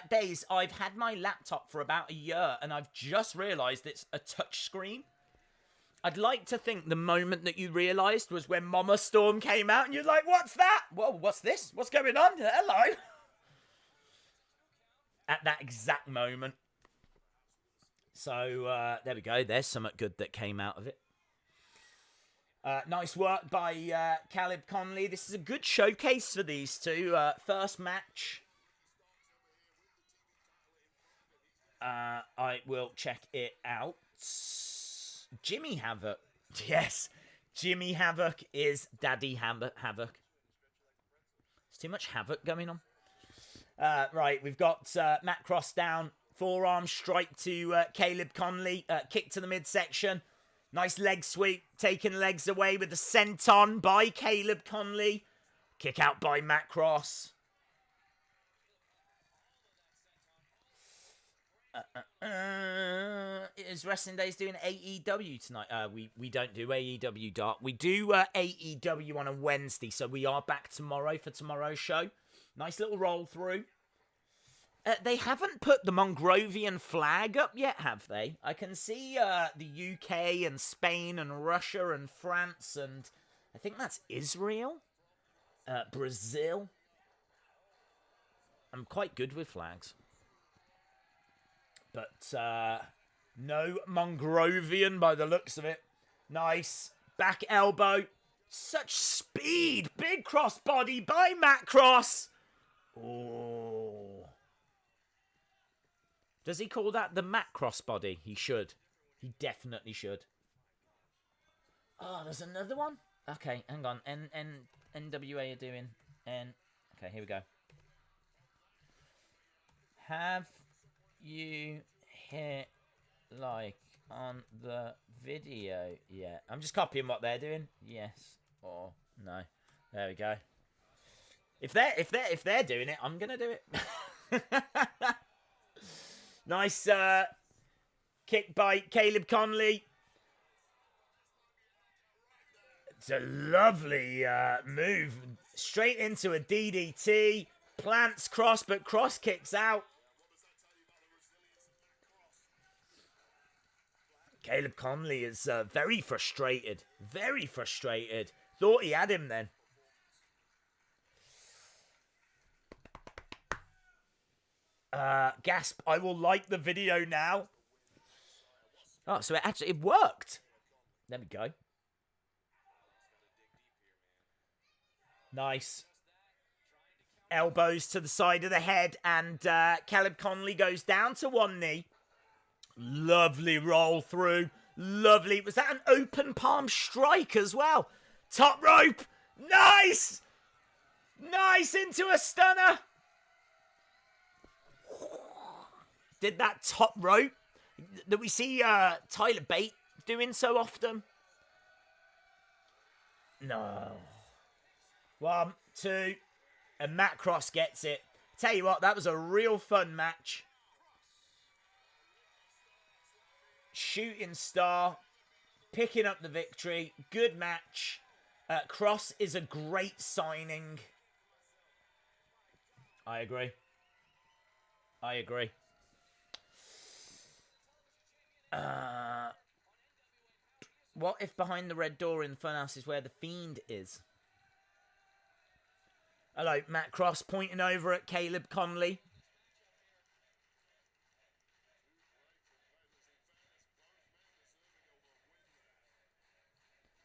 Days, I've had my laptop for about a year and I've just realised it's a touch screen. I'd like to think the moment that you realised was when Mama Storm came out and you're like, what's that? Whoa, what's this? What's going on? Hello. At that exact moment. So, there we go. There's something good that came out of it. Nice work by Caleb Konley. This is a good showcase for these two. First match. I will check it out. Jimmy Havoc. Yes. Jimmy Havoc is Daddy Havoc. There's too much Havoc going on. Right, we've got Matt Cross down. Forearm strike to Caleb Konley. Kick to the midsection. Nice leg sweep. Taking legs away with the senton by Caleb Konley. Kick out by Matt Cross. Is Wrestling Days doing AEW tonight? We don't do AEW, Dark. We do AEW on a Wednesday, so we are back tomorrow for tomorrow's show. Nice little roll through. They haven't put the Mongrovian flag up yet, have they? I can see the UK and Spain and Russia and France and I think that's Israel, Brazil. I'm quite good with flags. But no Mongrovian by the looks of it. Nice. Back elbow. Such speed. Big crossbody by Matt Cross. Oh. Does he call that the Matt crossbody? He should. He definitely should. Oh, there's another one? Okay, hang on. NWA are doing... Okay, here we go. Have you hit like on the video yet? I'm just copying what they're doing. Yes or no. There we go. If they're doing it, I'm gonna do it. Nice kick by Caleb Konley. It's a lovely move. Straight into a DDT. Plants Cross, but Cross kicks out. Caleb Konley is very frustrated. Very frustrated. Thought he had him then. Gasp, I will like the video now. Oh, so it worked. There we go. Nice. Elbows to the side of the head, and Caleb Konley goes down to one knee. Lovely roll through. Lovely. Was that an open palm strike as well? Top rope. Nice. Nice into a stunner. Did that top rope that we see Tyler Bate doing so often. No. 1, 2, and Matt Cross gets it. Tell you what, that was a real fun match. Shooting star, picking up the victory. Good match. Cross is a great signing. I agree. I agree. What if behind the red door in the funhouse is where the Fiend is? Hello, Matt Cross pointing over at Caleb Konley.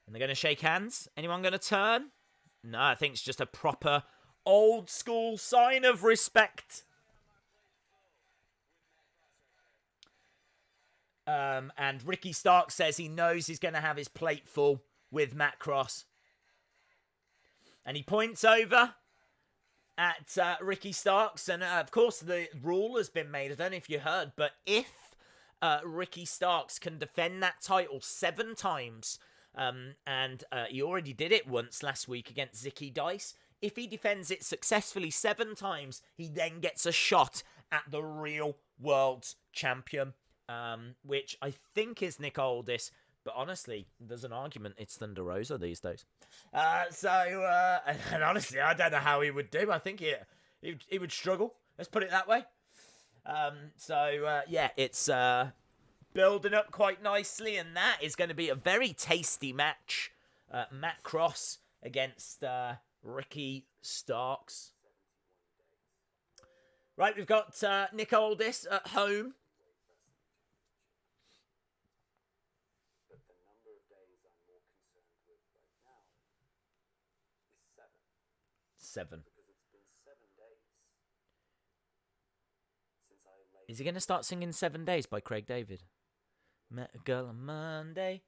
And they're going to shake hands. Anyone going to turn? No, I think it's just a proper old school sign of respect. And Ricky Starks says he knows he's going to have his plate full with Matt Cross. And he points over at Ricky Starks. And of course, the rule has been made. I don't know if you heard, but if Ricky Starks can defend that title 7 times, and he already did it once last week against Zicky Dice. If he defends it successfully 7 times, he then gets a shot at the real world's champion, which I think is Nick Aldis. But honestly, there's an argument it's Thunder Rosa these days. And honestly, I don't know how he would do. I think he would struggle. Let's put it that way. Yeah, it's building up quite nicely, and that is going to be a very tasty match. Matt Cross against Ricky Starks. Right, we've got Nick Aldis at home. But the number of days I'm more concerned with right now is 7. 7. Because it's been 7 days since I laid... Is he going to start singing 7 Days by Craig David? Met a girl on Monday,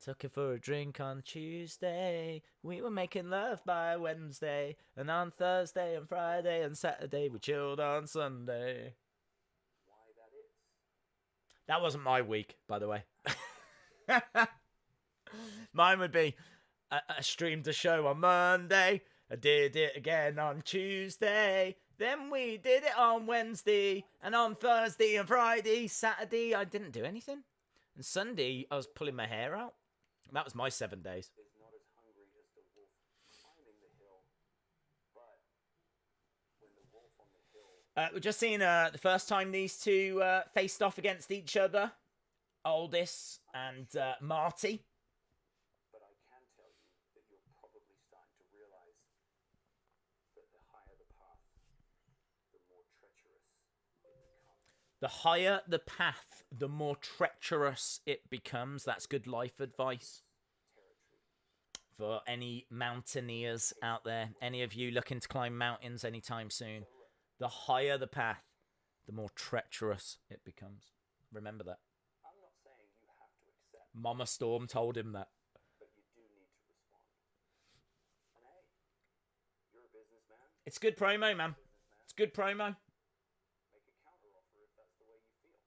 took her for a drink on Tuesday. We were making love by Wednesday, and on Thursday and Friday and Saturday we chilled on Sunday. Why that is? That wasn't my week, by the way. Mine would be I streamed a show on Monday, I did it again on Tuesday, then we did it on Wednesday, and on Thursday and Friday, Saturday I didn't do anything. And Sunday, I was pulling my hair out. That was my 7 days. Is not as hungry as the wolf climbing the hill, but when the wolf on the hill... We're just seeing the first time these two faced off against each other. Aldis and Marty. But I can tell you that you're probably starting to realize that the higher the path, the more treacherous it becomes. The higher the path, the more treacherous it becomes. That's good life advice for any mountaineers out there. Any of you looking to climb mountains anytime soon. The higher the path, the more treacherous it becomes. Remember that. I'm not saying you have to accept, Mama Storm told him that. but you do need to respond. And hey, you're a businessman. It's good promo, man. It's good promo. Make a counteroffer if that's the way you feel.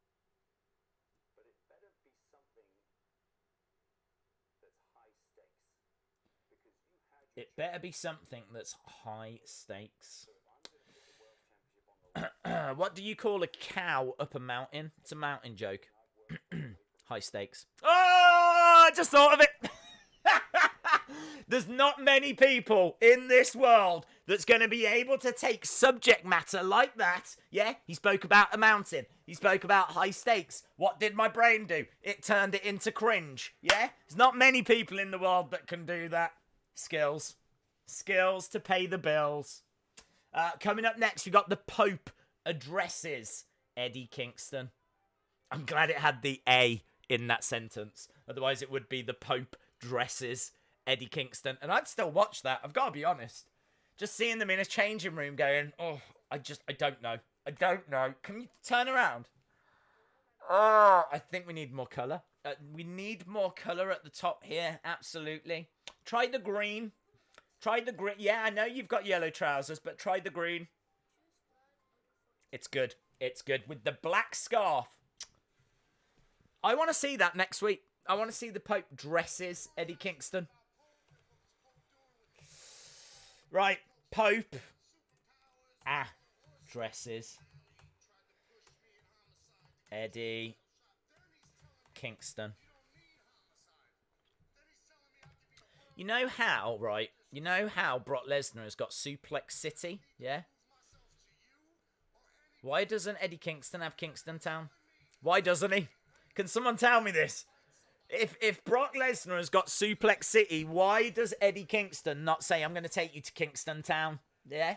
But it better be something that's high stakes. Because you had your It better be something that's high stakes. So if I'm going to put the world championship on the line, What do you call a cow up a mountain? It's a mountain joke. High stakes. Oh, I just thought of it. There's not many people in this world that's going to be able to take subject matter like that. Yeah, he spoke about a mountain. He spoke about high stakes. What did my brain do? It turned it into cringe. Yeah, there's not many people in the world that can do that. Skills. Skills to pay the bills. Coming up next, we got the Pope addresses Eddie Kingston. I'm glad it had the A in that sentence. Otherwise, it would be the Pope dresses Eddie Kingston. And I'd still watch that. I've got to be honest. Just seeing them in a changing room going, oh, I don't know. I don't know. Can you turn around? Oh, I think we need more colour. We need more colour at the top here. Absolutely. Try the green. Try the green. Yeah, I know you've got yellow trousers, but try the green. It's good. It's good. With the black scarf. I want to see that next week. I want to see the Pope dresses Eddie Kingston. Right, Pope. Dresses Eddie Kingston. You know how, right? You know how Brock Lesnar has got Suplex City, yeah? Why doesn't Eddie Kingston have Kingston Town? Why doesn't he? Can someone tell me this? If Brock Lesnar has got Suplex City, why does Eddie Kingston not say, I'm going to take you to Kingston Town? Yeah.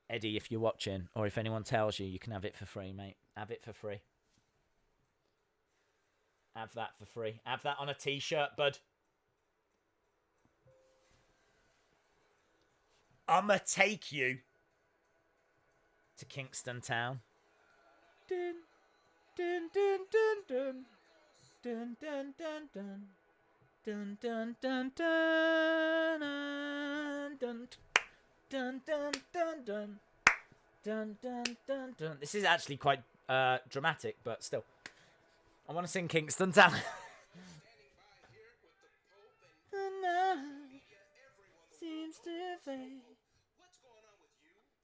Eddie, if you're watching, or if anyone tells you, you can have it for free, mate. Have it for free. Have that for free. Have that on a t-shirt, bud. I'ma take you to Kingston Town. Dun, dun, dun, dun, dun. Dun, dun, dun, dun. Dun, dun, dun, dun, dun, dun, dun, dun, dun. Dun, dun, dun, dun. This is actually quite dramatic, but still. I want to sing Kingston Town. The night seems to fade.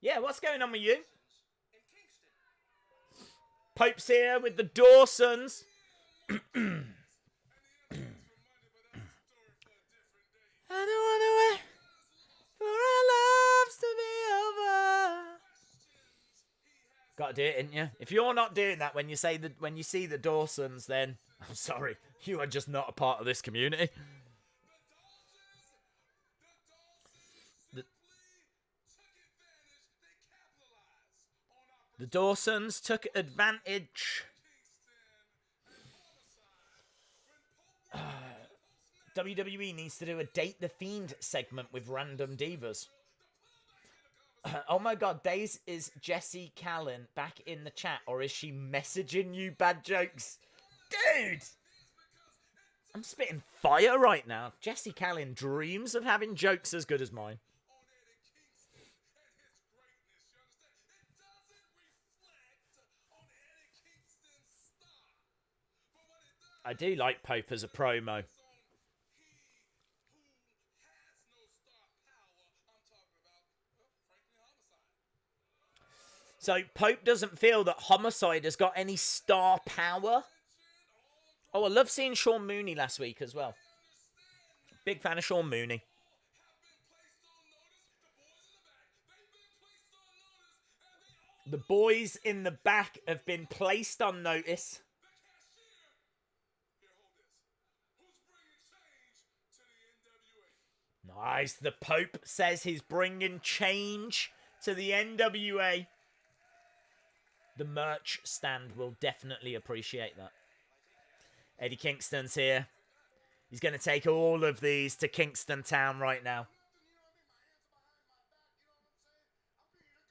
Yeah, what's going on with you? Pope's here with the Dawsons. I don't want to wait for our lives to be over. Got to do it, ain't you? If you're not doing that when you see the Dawsons, then I'm sorry, you are just not a part of this community. The Dawsons took advantage. WWE needs to do a Date the Fiend segment with random divas. Oh my god, Days, is Jessie Callan back in the chat, or is she messaging you bad jokes? Dude! I'm spitting fire right now. Jessie Callan dreams of having jokes as good as mine. I do like Pope as a promo. So Pope doesn't feel that Homicide has got any star power. Oh, I love seeing Sean Mooney last week as well. Big fan of Sean Mooney. The boys in the back have been placed on notice. Nice. The Pope says he's bringing change to the NWA. The merch stand will definitely appreciate that. Eddie Kingston's here. He's going to take all of these to Kingston Town right now.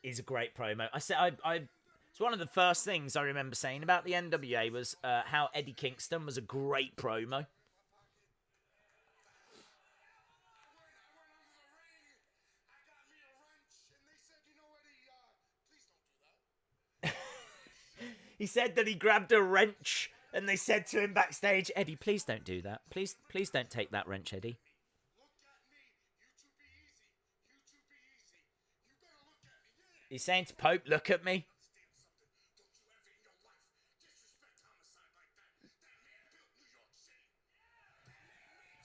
He's a great promo. It's one of the first things I remember saying about the NWA was how Eddie Kingston was a great promo. He said that he grabbed a wrench and they said to him backstage, Eddie, please don't do that. Please don't take that wrench, Eddie. He's saying to Pope, look at me.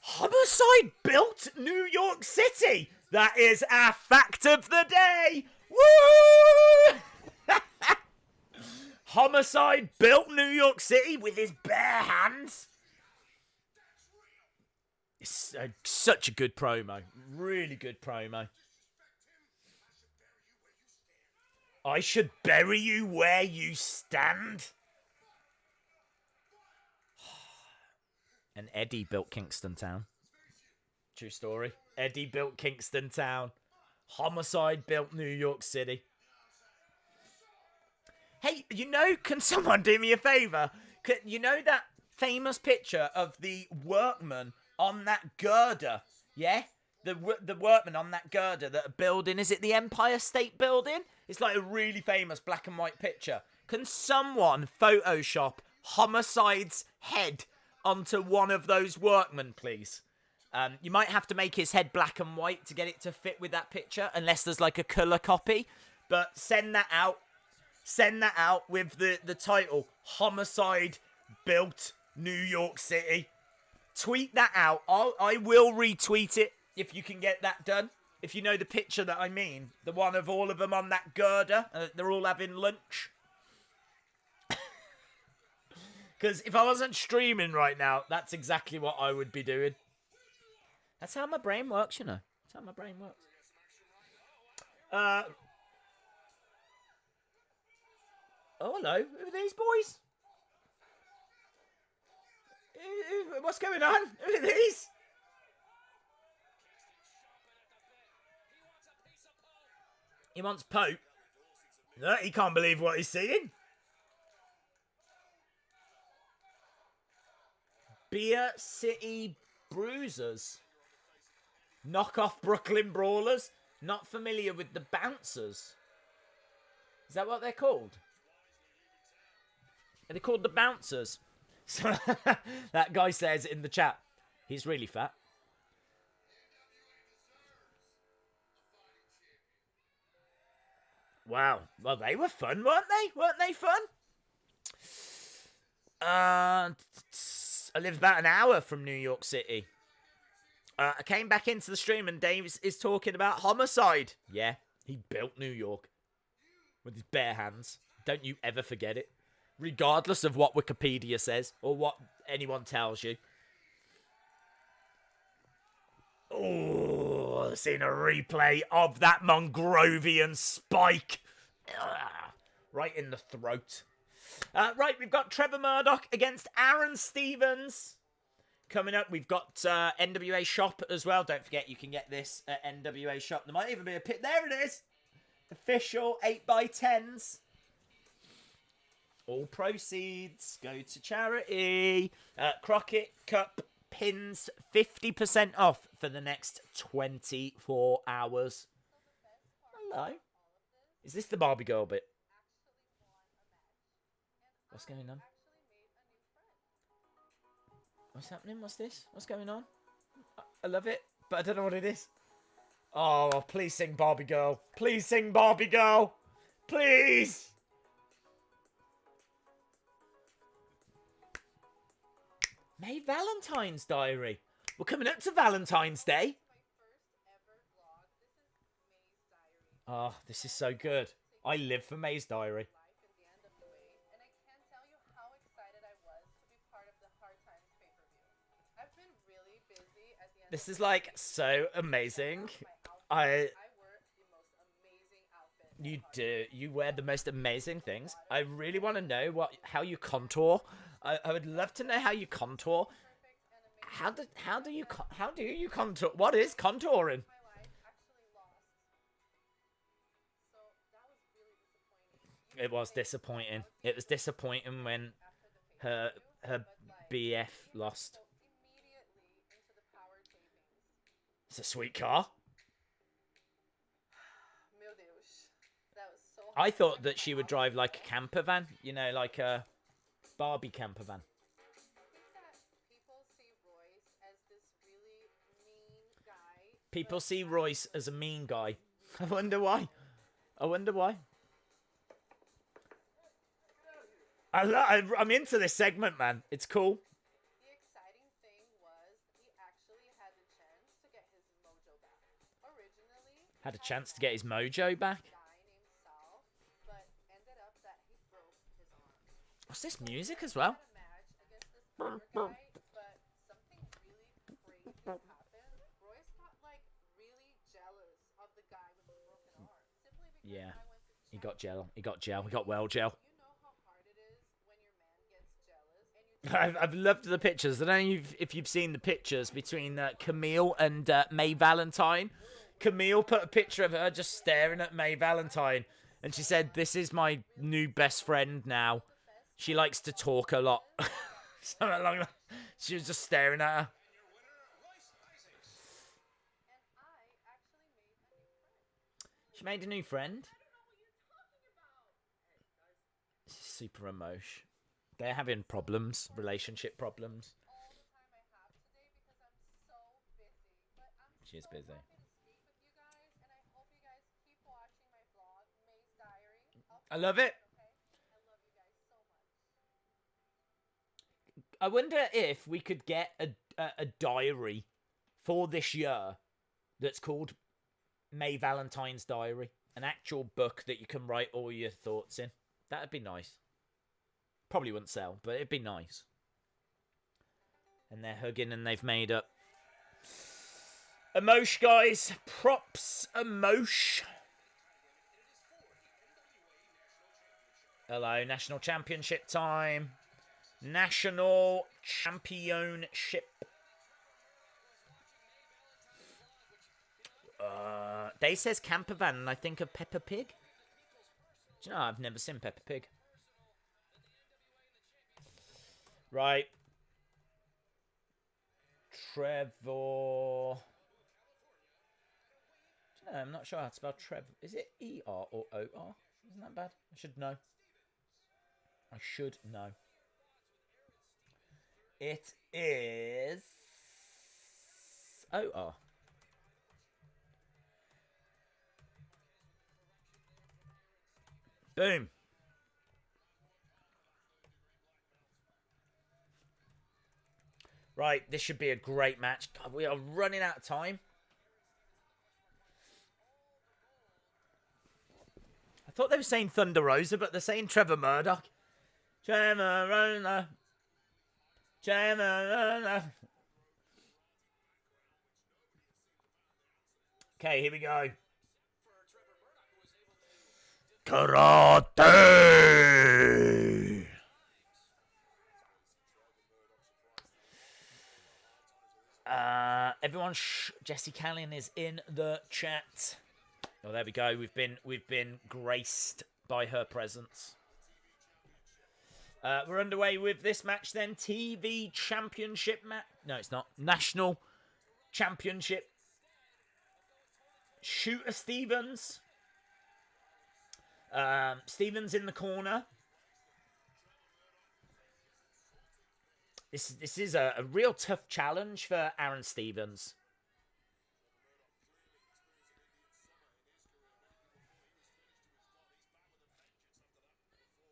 Homicide built New York City. That is our fact of the day. Woo! Homicide built New York City with his bare hands. It's such a good promo. Really good promo. I should bury you where you stand. And Eddie built Kingston Town. True story. Eddie built Kingston Town. Homicide built New York City. Hey, can someone do me a favour? You know that famous picture of the workman on that girder? Yeah? The workman on that girder that are building, is it the Empire State Building? It's like a really famous black and white picture. Can someone Photoshop Homicide's head onto one of those workmen, please? You might have to make his head black and white to get it to fit with that picture, unless there's like a colour copy. But send that out. Send that out with the title, Homicide Built New York City. Tweet that out. I will retweet it if you can get that done. If you know the picture that I mean. The one of all of them on that girder. They're all having lunch. Because if I wasn't streaming right now, that's exactly what I would be doing. That's how my brain works, you know. That's That's how my brain works. Oh, hello. Who are these boys? What's going on? Who are these? He wants Pope. No, he can't believe what he's seeing. Beer City Bruisers. Knockoff Brooklyn Brawlers. Not familiar with the Bouncers. Is that what they're called? Are they called the Bouncers? So that guy says in the chat, he's really fat. Wow. Well, they were fun, weren't they? Weren't they fun? I live about an hour from New York City. I came back into the stream and Dave is talking about homicide. Yeah, he built New York with his bare hands. Don't you ever forget it. Regardless of what Wikipedia says or what anyone tells you. Oh, I've seen a replay of that Mongrovian spike. Ugh, right in the throat. Right, we've got Trevor Murdoch against Aron Stevens. Coming up, we've got NWA Shop as well. Don't forget, you can get this at NWA Shop. There might even be a pit. There it is. Official 8x10s. All proceeds go to charity. Crockett Cup pins 50% off for the next 24 hours. Hello. Is this the Barbie girl bit? What's going on? What's happening? What's this? What's going on? I love it, but I don't know what it is. Oh, please sing Barbie Girl. Please sing Barbie Girl. Please. May Valentine's Diary. We're coming up to Valentine's Day. Oh, this is so good. I live for May's Diary. This is like so amazing. You do. You wear the most amazing things. I really want to know how you contour. I would love to know how you contour. How do you contour? What is contouring? It was disappointing. It was disappointing when her BF lost. It's a sweet car. I thought that she would drive like a camper van, you know, like a Barbie camper van. People see Royce as a mean guy. I wonder why. I wonder why. I'm into this segment, man. It's cool. Had a chance to get his mojo back. What's this music as well? Yeah, he got gel. He got gel. He got well gel. I've loved the pictures. I don't know if you've seen the pictures between Camille and May Valentine. Camille put a picture of her just staring at May Valentine. And she said, "This is my new best friend now. She likes to talk a lot." Something along that. She was just staring at her. She made a new friend. Super emotion. They're having problems, relationship problems. She is busy. I love it. I wonder if we could get a diary for this year that's called May Valentine's Diary. An actual book that you can write all your thoughts in. That'd be nice. Probably wouldn't sell, but it'd be nice. And they're hugging and they've made up. Emosh, guys. Props, Emosh. Hello, National Championship time. National Championship. Day says campervan, and I think of Peppa Pig. Do you know, I've never seen Peppa Pig. Right. Trevor. Do you know, I'm not sure how to spell Trevor. Is it E-R or O-R? Isn't that bad? I should know. I should know. It is O-R. Boom. Right, this should be a great match. God, we are running out of time. I thought they were saying Thunder Rosa, but they're saying Trevor Murdoch. Trevor Rosa. Trevor Rosa. Okay, here we go. Karate! Everyone, Jesse Callion is in the chat. Oh, there we go. We've been graced by her presence. We're underway with this match then. TV Championship match. No, it's not. National Championship. Shooter Stevens. Stevens in the corner. This is a real tough challenge for Aron Stevens.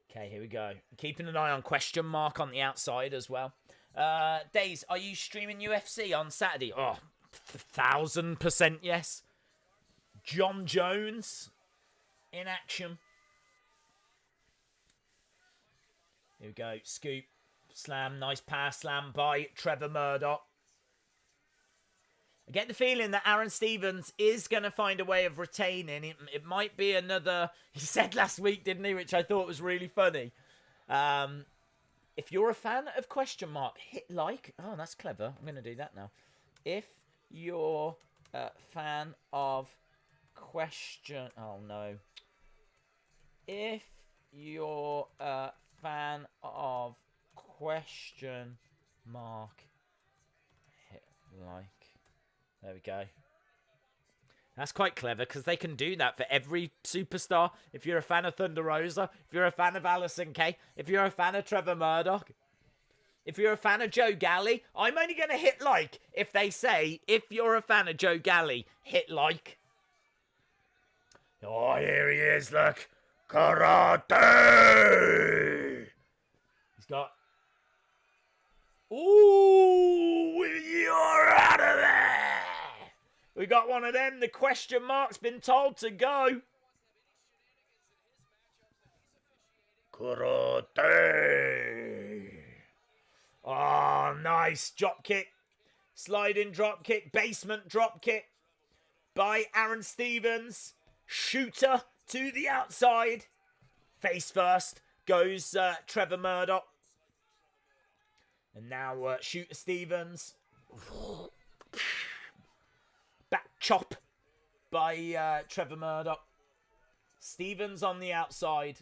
Okay, here we go. Keeping an eye on question mark on the outside as well. Days, are you streaming UFC on Saturday? Oh, 1000% yes. John Jones in action. Here we go. Scoop. Slam. Nice power slam by Trevor Murdoch. I get the feeling that Aron Stevens is going to find a way of retaining. It might be another... He said last week, didn't he? Which I thought was really funny. If you're a fan of question mark, hit like. Oh, that's clever. I'm going to do that now. If you're a fan of question... Oh, no. If you're a fan of question mark, hit like. There we go. That's quite clever because they can do that for every superstar. If you're a fan of Thunder Rosa, if you're a fan of Allysin Kay, if you're a fan of Trevor Murdoch, if you're a fan of Joe Galley, I'm only going to hit like if they say, if you're a fan of Joe Galley, hit like. Oh, here he is, look. Karate! He's got... Ooh, you're out of there! We got one of them. The question mark's been told to go. Karate. Oh, nice. Drop kick. Sliding drop kick. Basement drop kick by Aron Stevens. Shooter to the outside. Face first goes Trevor Murdoch. And now Shooter Stevens. Back chop by Trevor Murdoch. Stevens on the outside.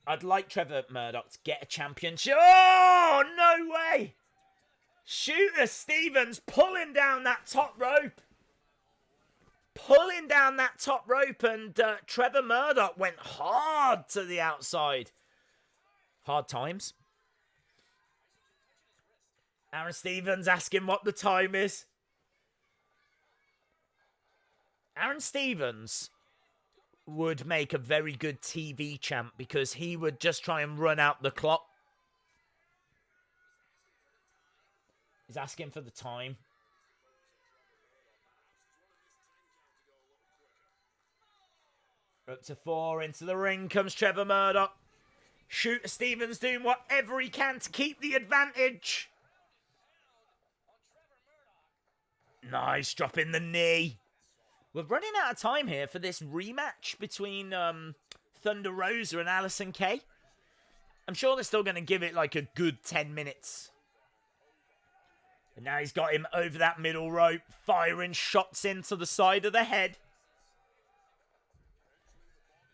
I'd like Trevor Murdoch to get a championship. Oh, no way! Shooter Stevens pulling down that top rope. Pulling down that top rope, and Trevor Murdoch went hard to the outside. Hard times. Aron Stevens asking what the time is. Aron Stevens would make a very good TV champ because he would just try and run out the clock. He's asking for the time. Up to 4, into the ring comes Trevor Murdoch. Shooter Stevens doing whatever he can to keep the advantage. Nice, dropping the knee. We're running out of time here for this rematch between Thunder Rosa and Allysin Kay. I'm sure they're still going to give it like a good 10 minutes. And now he's got him over that middle rope, firing shots into the side of the head.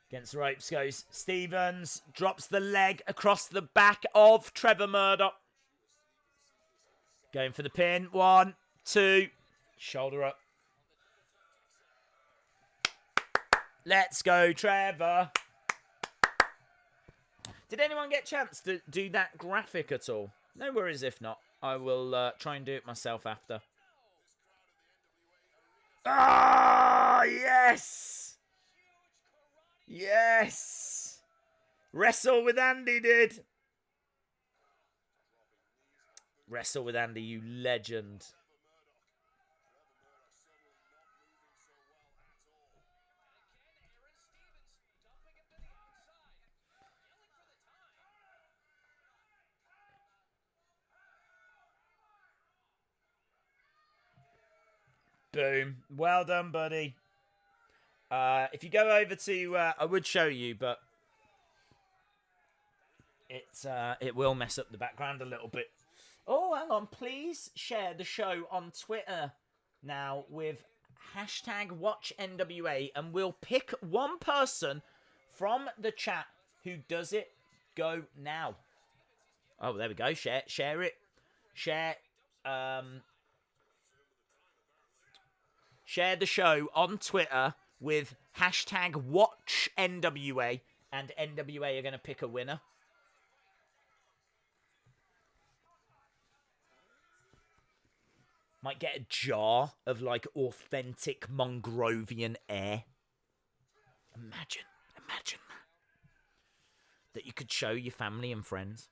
Against the ropes goes Stevens, drops the leg across the back of Trevor Murdoch. Going for the pin, 1, 2, shoulder up. Let's go, Trevor. Did anyone get a chance to do that graphic at all? No worries if not. I will try and do it myself after. Ah, yes! Yes! Wrestle with Andy did. Wrestle with Andy, you legend. Boom. Well done, buddy. If you go over to... I would show you, but... it will mess up the background a little bit. Oh, hang on. Please share the show on Twitter now with hashtag Watch NWA, and we'll pick one person from the chat who does it. Go now. Oh, there we go. Share it. Share the show on Twitter with hashtag Watch NWA, and NWA are going to pick a winner. Might get a jar of, like, authentic Mongrovian air. Imagine that. That you could show your family and friends.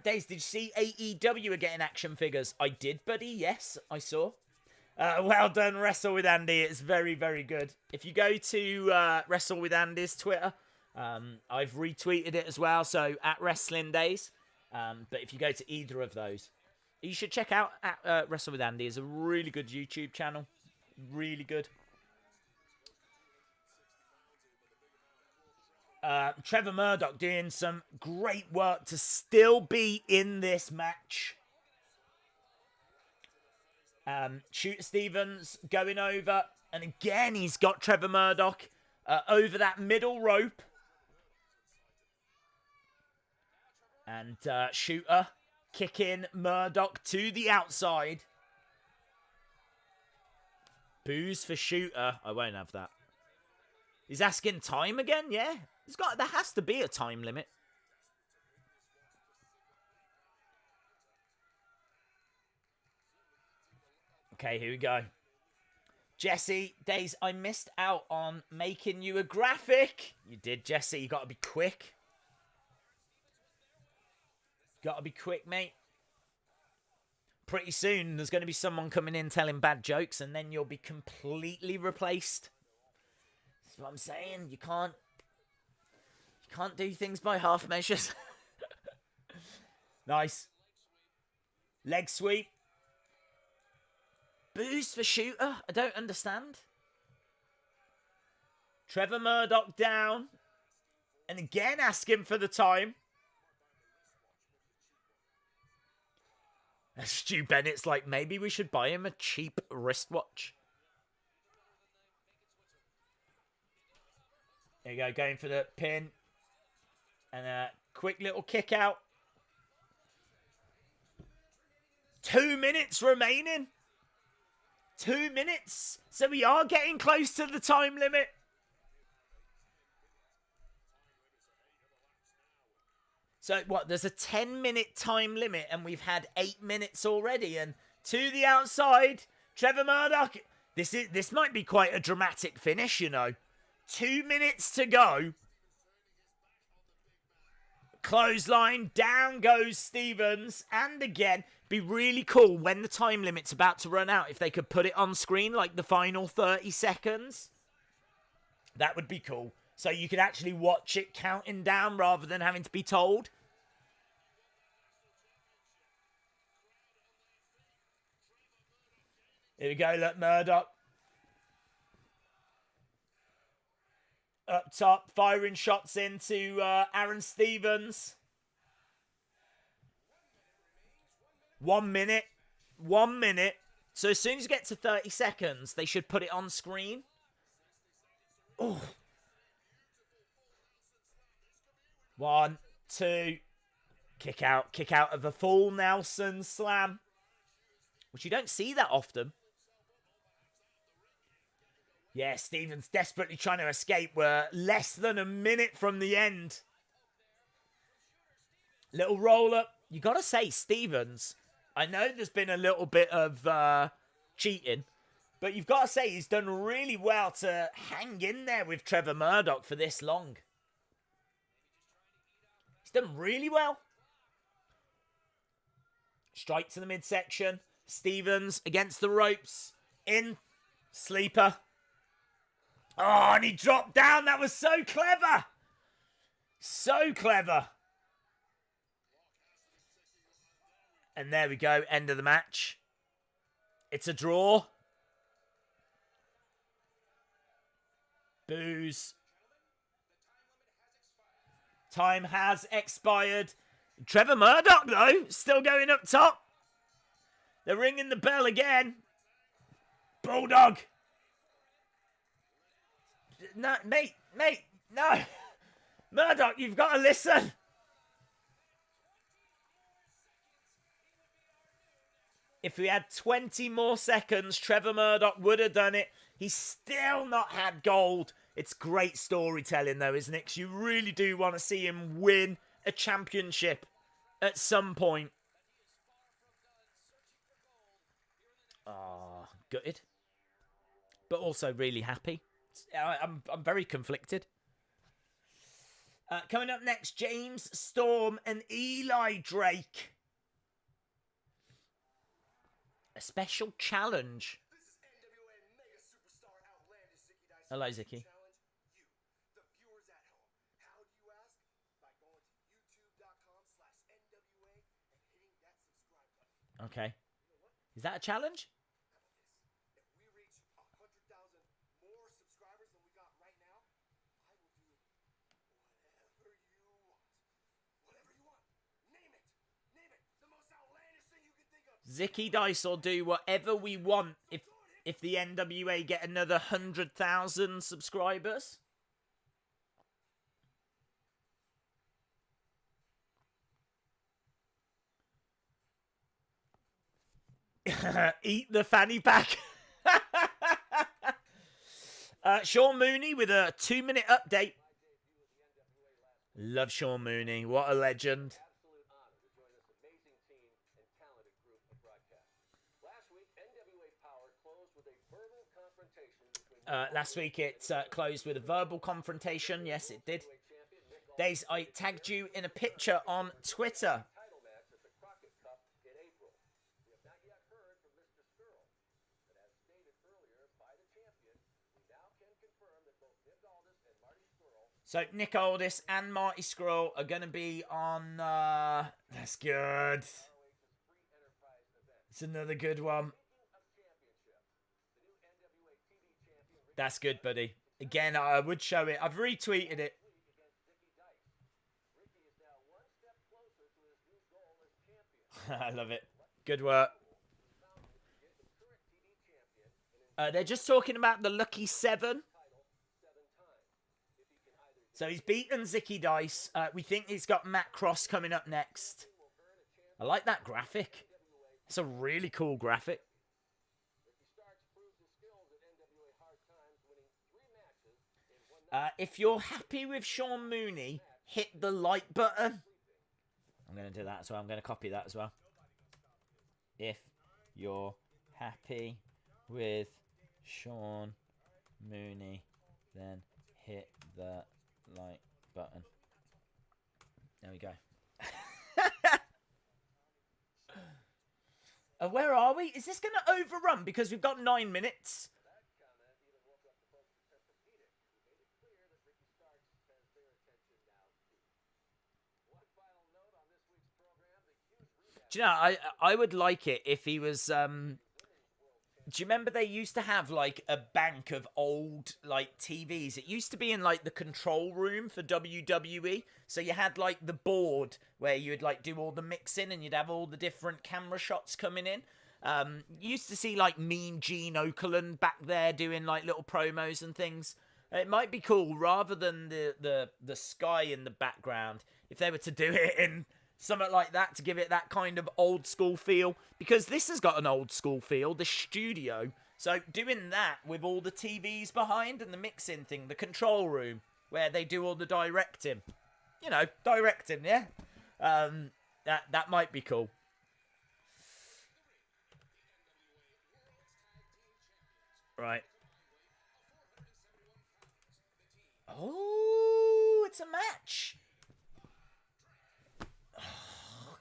Days, did you see AEW are getting action figures? I did, buddy. Yes, I saw. Well done, Wrestle with Andy. It's very, very good. If you go to Wrestle with Andy's Twitter, I've retweeted it as well. So at Wrestling Days. But if you go to either of those, you should check out Wrestle with Andy. It's a really good YouTube channel. Really good. Trevor Murdoch doing some great work to still be in this match. Shooter Stevens going over. And again, he's got Trevor Murdoch over that middle rope. And Shooter kicking Murdoch to the outside. Boos for Shooter. I won't have that. He's asking time again, yeah? There has to be a time limit. Okay, here we go. Jesse, Days, I missed out on making you a graphic. You did, Jesse. You got to be quick. Got to be quick, mate. Pretty soon, there's going to be someone coming in telling bad jokes, and then you'll be completely replaced. That's what I'm saying. You can't do things by half measures. Nice. Leg sweep. Boost for Shooter. I don't understand. Trevor Murdoch down. And again asking for the time. Stu Bennett's like, maybe we should buy him a cheap wristwatch. There you go, going for the pin. And a quick little kick out. 2 minutes remaining. 2 minutes. So we are getting close to the time limit. So, what, there's a 10-minute time limit, and we've had 8 minutes already. And to the outside, Trevor Murdoch. This might be quite a dramatic finish, you know. 2 minutes to go. Clothesline, down goes Stevens. And again, be really cool when the time limit's about to run out, if they could put it on screen, like the final 30 seconds. That would be cool. So you could actually watch it counting down rather than having to be told. Here we go, look, Murdoch. Up top, firing shots into Aron Stevens. 1 minute. 1 minute. So as soon as you get to 30 seconds, they should put it on screen. Oh. 1, 2. Kick out of a full Nelson slam. Which you don't see that often. Yeah, Stevens desperately trying to escape. We're less than a minute from the end. Little roll up. You got to say, Stevens, I know there's been a little bit of cheating, but you've got to say he's done really well to hang in there with Trevor Murdoch for this long. He's done really well. Strike to the midsection. Stevens against the ropes. In. Sleeper. Oh, and he dropped down. That was so clever. So clever. And there we go. End of the match. It's a draw. Boos. Time has expired. Trevor Murdoch, though, still going up top. They're ringing the bell again. Bulldog. No, mate, no. Murdoch, you've got to listen. If we had 20 more seconds, Trevor Murdoch would have done it. He's still not had gold. It's great storytelling, though, isn't it? 'Cause you really do want to see him win a championship at some point. Ah, gutted. But also really happy. I'm very conflicted. Coming up next, James Storm and Eli Drake. A special challenge. This is NWA mega superstar outlandish Zicky Dice. Hello, Zicky. Challenge you, the viewers at home. How do you ask? By going to youtube.com/NWA and hitting that subscribe button. Okay. Is that a challenge? How about this? If we reach 100,000 more subscribers than we got right now, I will do whatever you want. Whatever you want. Name it. Name it. The most outlandish thing you can think of. Zicky Dice will do whatever we want if the NWA get another 100,000 subscribers. Eat the fanny pack. Sean Mooney with a 2-minute update. Love Sean Mooney. What a legend. Absolute honor to join this amazing team and talented group of broadcasters. Last week, NWA Power closed with a verbal confrontation between Last week it closed with a verbal confrontation. Yes, it did. Days, I tagged you in a picture on Twitter. title match at the Crockett Cup in April. We have not yet heard from Mr. Scurll, but as stated earlier by the champion, we now can confirm that both Nick Aldis and Marty Scurll So Nick Aldis and Marty Scurll are going to be on... that's good. ROH's free enterprise event. It's another good one. Speaking of championship, the new NWA TV champion Ricky That's good, buddy. Again, I would show it. I've retweeted it. against Zicky Dice. Ricky is now one step closer to his new goal as champion. I love it. Good work. Found to begin the current TV champion and They're just talking about the Lucky 7. title 7 times. If he can either So he's beaten Zicky Dice. We think he's got Matt Cross coming up next. I like that graphic. It's a really cool graphic. Ricky Starks proves his skills at NWA Hard Times, winning 3 matches in 1 night. If you're happy with Sean Mooney, hit the like button. I'm going to do that as well. I'm going to copy that as well. If you're happy with Sean Mooney, then hit the like button. There we go. Where are we? Is this going to overrun? Because we've got 9 minutes. That comment even woke up the folks at Tempur-Pedic, who made it Do you know, I would like it if he was do you remember they used to have like a bank of old like TVs? It used to be in like the control room for WWE. So you had like the board where you would like do all the mixing and you'd have all the different camera shots coming in. You used to see like Mean Gene Okerlund back there doing like little promos and things. It might be cool rather than the sky in the background if they were to do it in something like that to give it that kind of old school feel. Because this has got an old school feel, the studio. So doing that with all the TVs behind and the mixing thing, the control room where they do all the directing. You know, directing, yeah? That might be cool. Right. Oh, it's a match.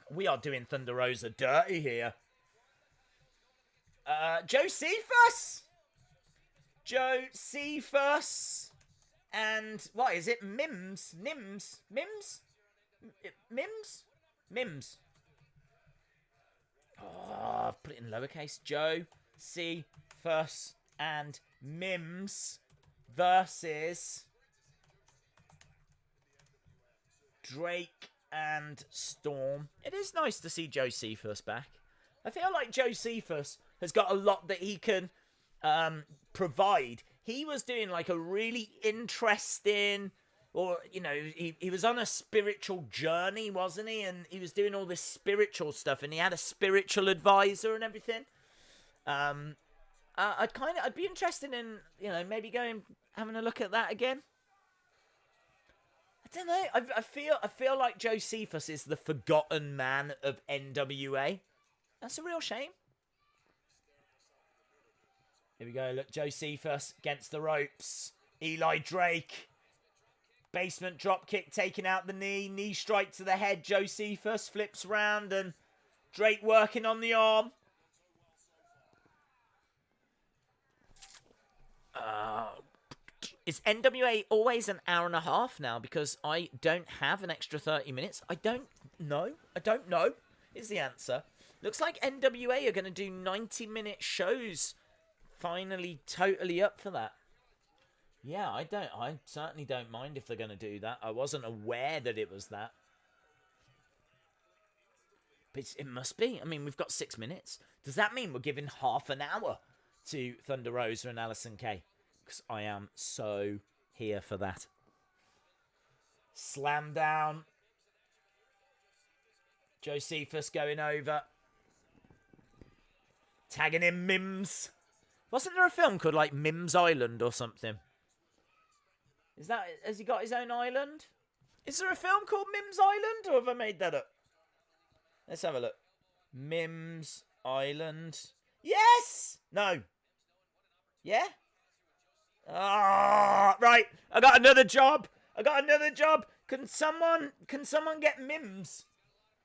We are doing Thunder Rosa dirty here. Josephus! Josephus! And what is it? Mims? Nims? Mims? Mims? Mims. Oh, I've put it in lowercase. Josephus and Mims versus Drake and Storm. It is nice to see Josephus back. I feel like Josephus has got a lot that he can provide. He was doing like a really interesting, or, you know, he was on a spiritual journey, wasn't he? And he was doing all this spiritual stuff and he had a spiritual advisor and everything. I'd be interested in, you know, maybe having a look at that again. I don't know. I feel like Josephus is the forgotten man of NWA. That's a real shame. Here we go. Look, Josephus against the ropes. Eli Drake. Basement dropkick, taking out the knee. Knee strike to the head. Josephus flips round and Drake working on the arm. Is NWA always an hour and a half now? Because I don't have an extra 30 minutes. I don't know. Is the answer. Looks like NWA are going to do 90-minute shows. Finally, totally up for that. Yeah, I certainly don't mind if they're going to do that. I wasn't aware that it was that. But it must be. I mean, we've got 6 minutes. Does that mean we're giving half an hour to Thunder Rosa and Allysin Kay? Because I am so here for that. Slam down. Josephus going over. Tagging in Mims. Wasn't there a film called like Mims Island or something? Has he got his own island? Is there a film called Mims Island, or have I made that up? Let's have a look. Mims Island. Yes! No. Yeah? Ah, right. I got another job. Can someone get Mims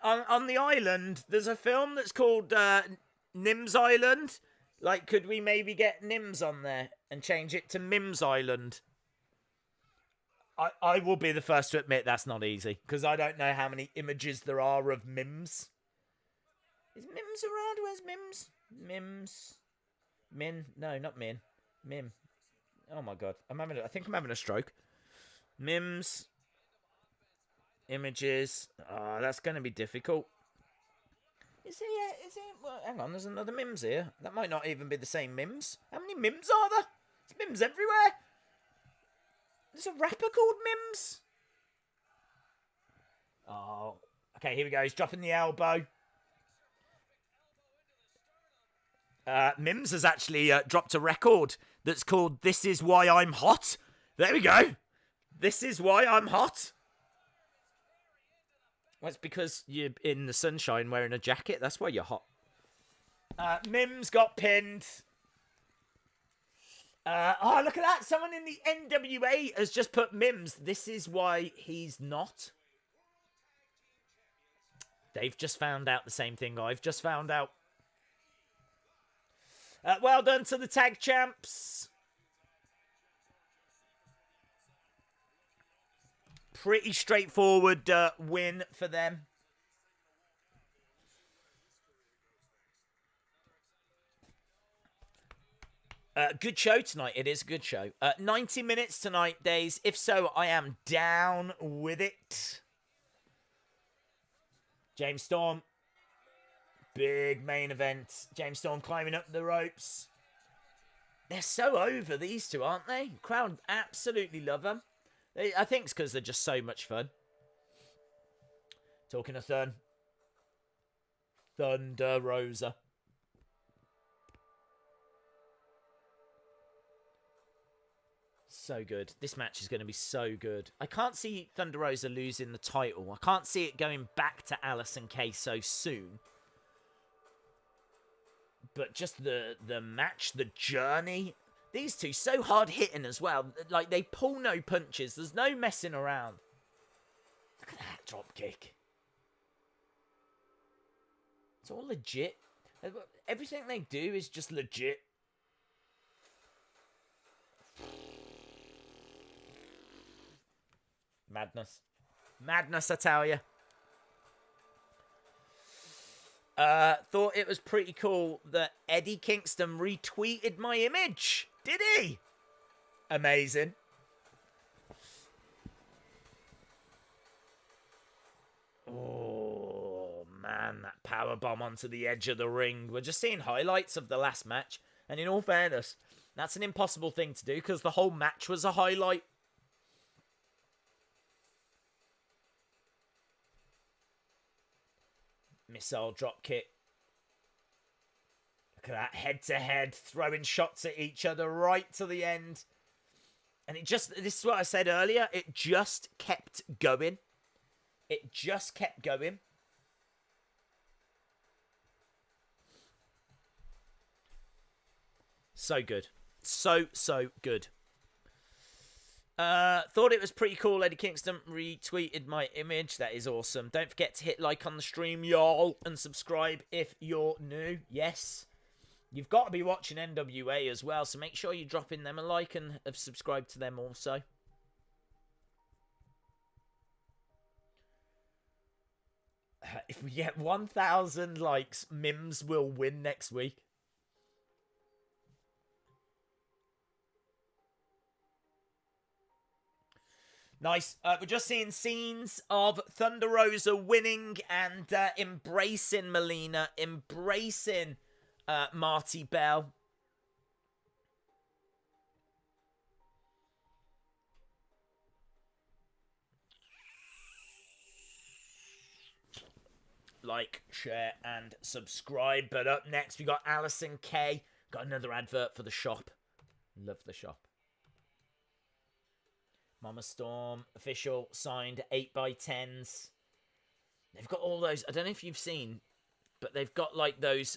on the island? There's a film that's called Nims Island. Like, could we maybe get Nims on there and change it to Mims Island? I will be the first to admit that's not easy, because I don't know how many images there are of Mims. Is Mims around? Where's Mims? Mims. Min? No, not Min. Mim. Oh my god. I think I'm having a stroke. Mims. Images. Oh, that's going to be difficult. Is he? Well, hang on, there's another Mims here. That might not even be the same Mims. How many Mims are there? There's Mims everywhere. There's a rapper called Mims. Oh. Okay, here we go. He's dropping the elbow. Mims has actually dropped a record that's called This Is Why I'm Hot. There we go. This is why I'm hot. Well, it's because you're in the sunshine wearing a jacket. That's why you're hot. Mims got pinned. Oh, look at that. Someone in the NWA has just put Mims. This is why he's not. They've just found out the same thing I've just found out. Well done to the tag champs. Pretty straightforward win for them. Good show tonight. It is a good show. 90 minutes tonight, Days. If so, I am down with it. James Storm. Big main event. James Storm climbing up the ropes. They're so over, these two, aren't they? Crowd absolutely love them. I think it's because they're just so much fun. Talking of Thunder Rosa. So good. This match is going to be so good. I can't see Thunder Rosa losing the title. I can't see it going back to Allysin Kay so soon. But just the match, the journey. These two so hard hitting as well. Like, they pull no punches. There's no messing around. Look at that drop kick. It's all legit. Everything they do is just legit. Madness. Madness, I tell you. Thought it was pretty cool that Eddie Kingston retweeted my image. Did he? Amazing. Oh, man. That power bomb onto the edge of the ring. We're just seeing highlights of the last match. And in all fairness, that's an impossible thing to do because the whole match was a highlight. Missile drop kick. Look at that, head to head, throwing shots at each other right to the end. And it just, this is what I said earlier, it just kept going. It just kept going. So good. So good. Thought it was pretty cool. Eddie Kingston retweeted my image. That is awesome. Don't forget to hit like on the stream, y'all, and subscribe if you're new. Yes, you've got to be watching NWA as well, so make sure you drop in them a like and have subscribed to them also. If we get 1,000 likes, Mims will win next week. Nice. We're just seeing scenes of Thunder Rosa winning and embracing Melina, embracing Marti Belle. Like, share, and subscribe. But up next, we got Allysin Kay. Got another advert for the shop. Love the shop. Mama Storm, official, signed 8x10s. They've got all those, I don't know if you've seen, but they've got like those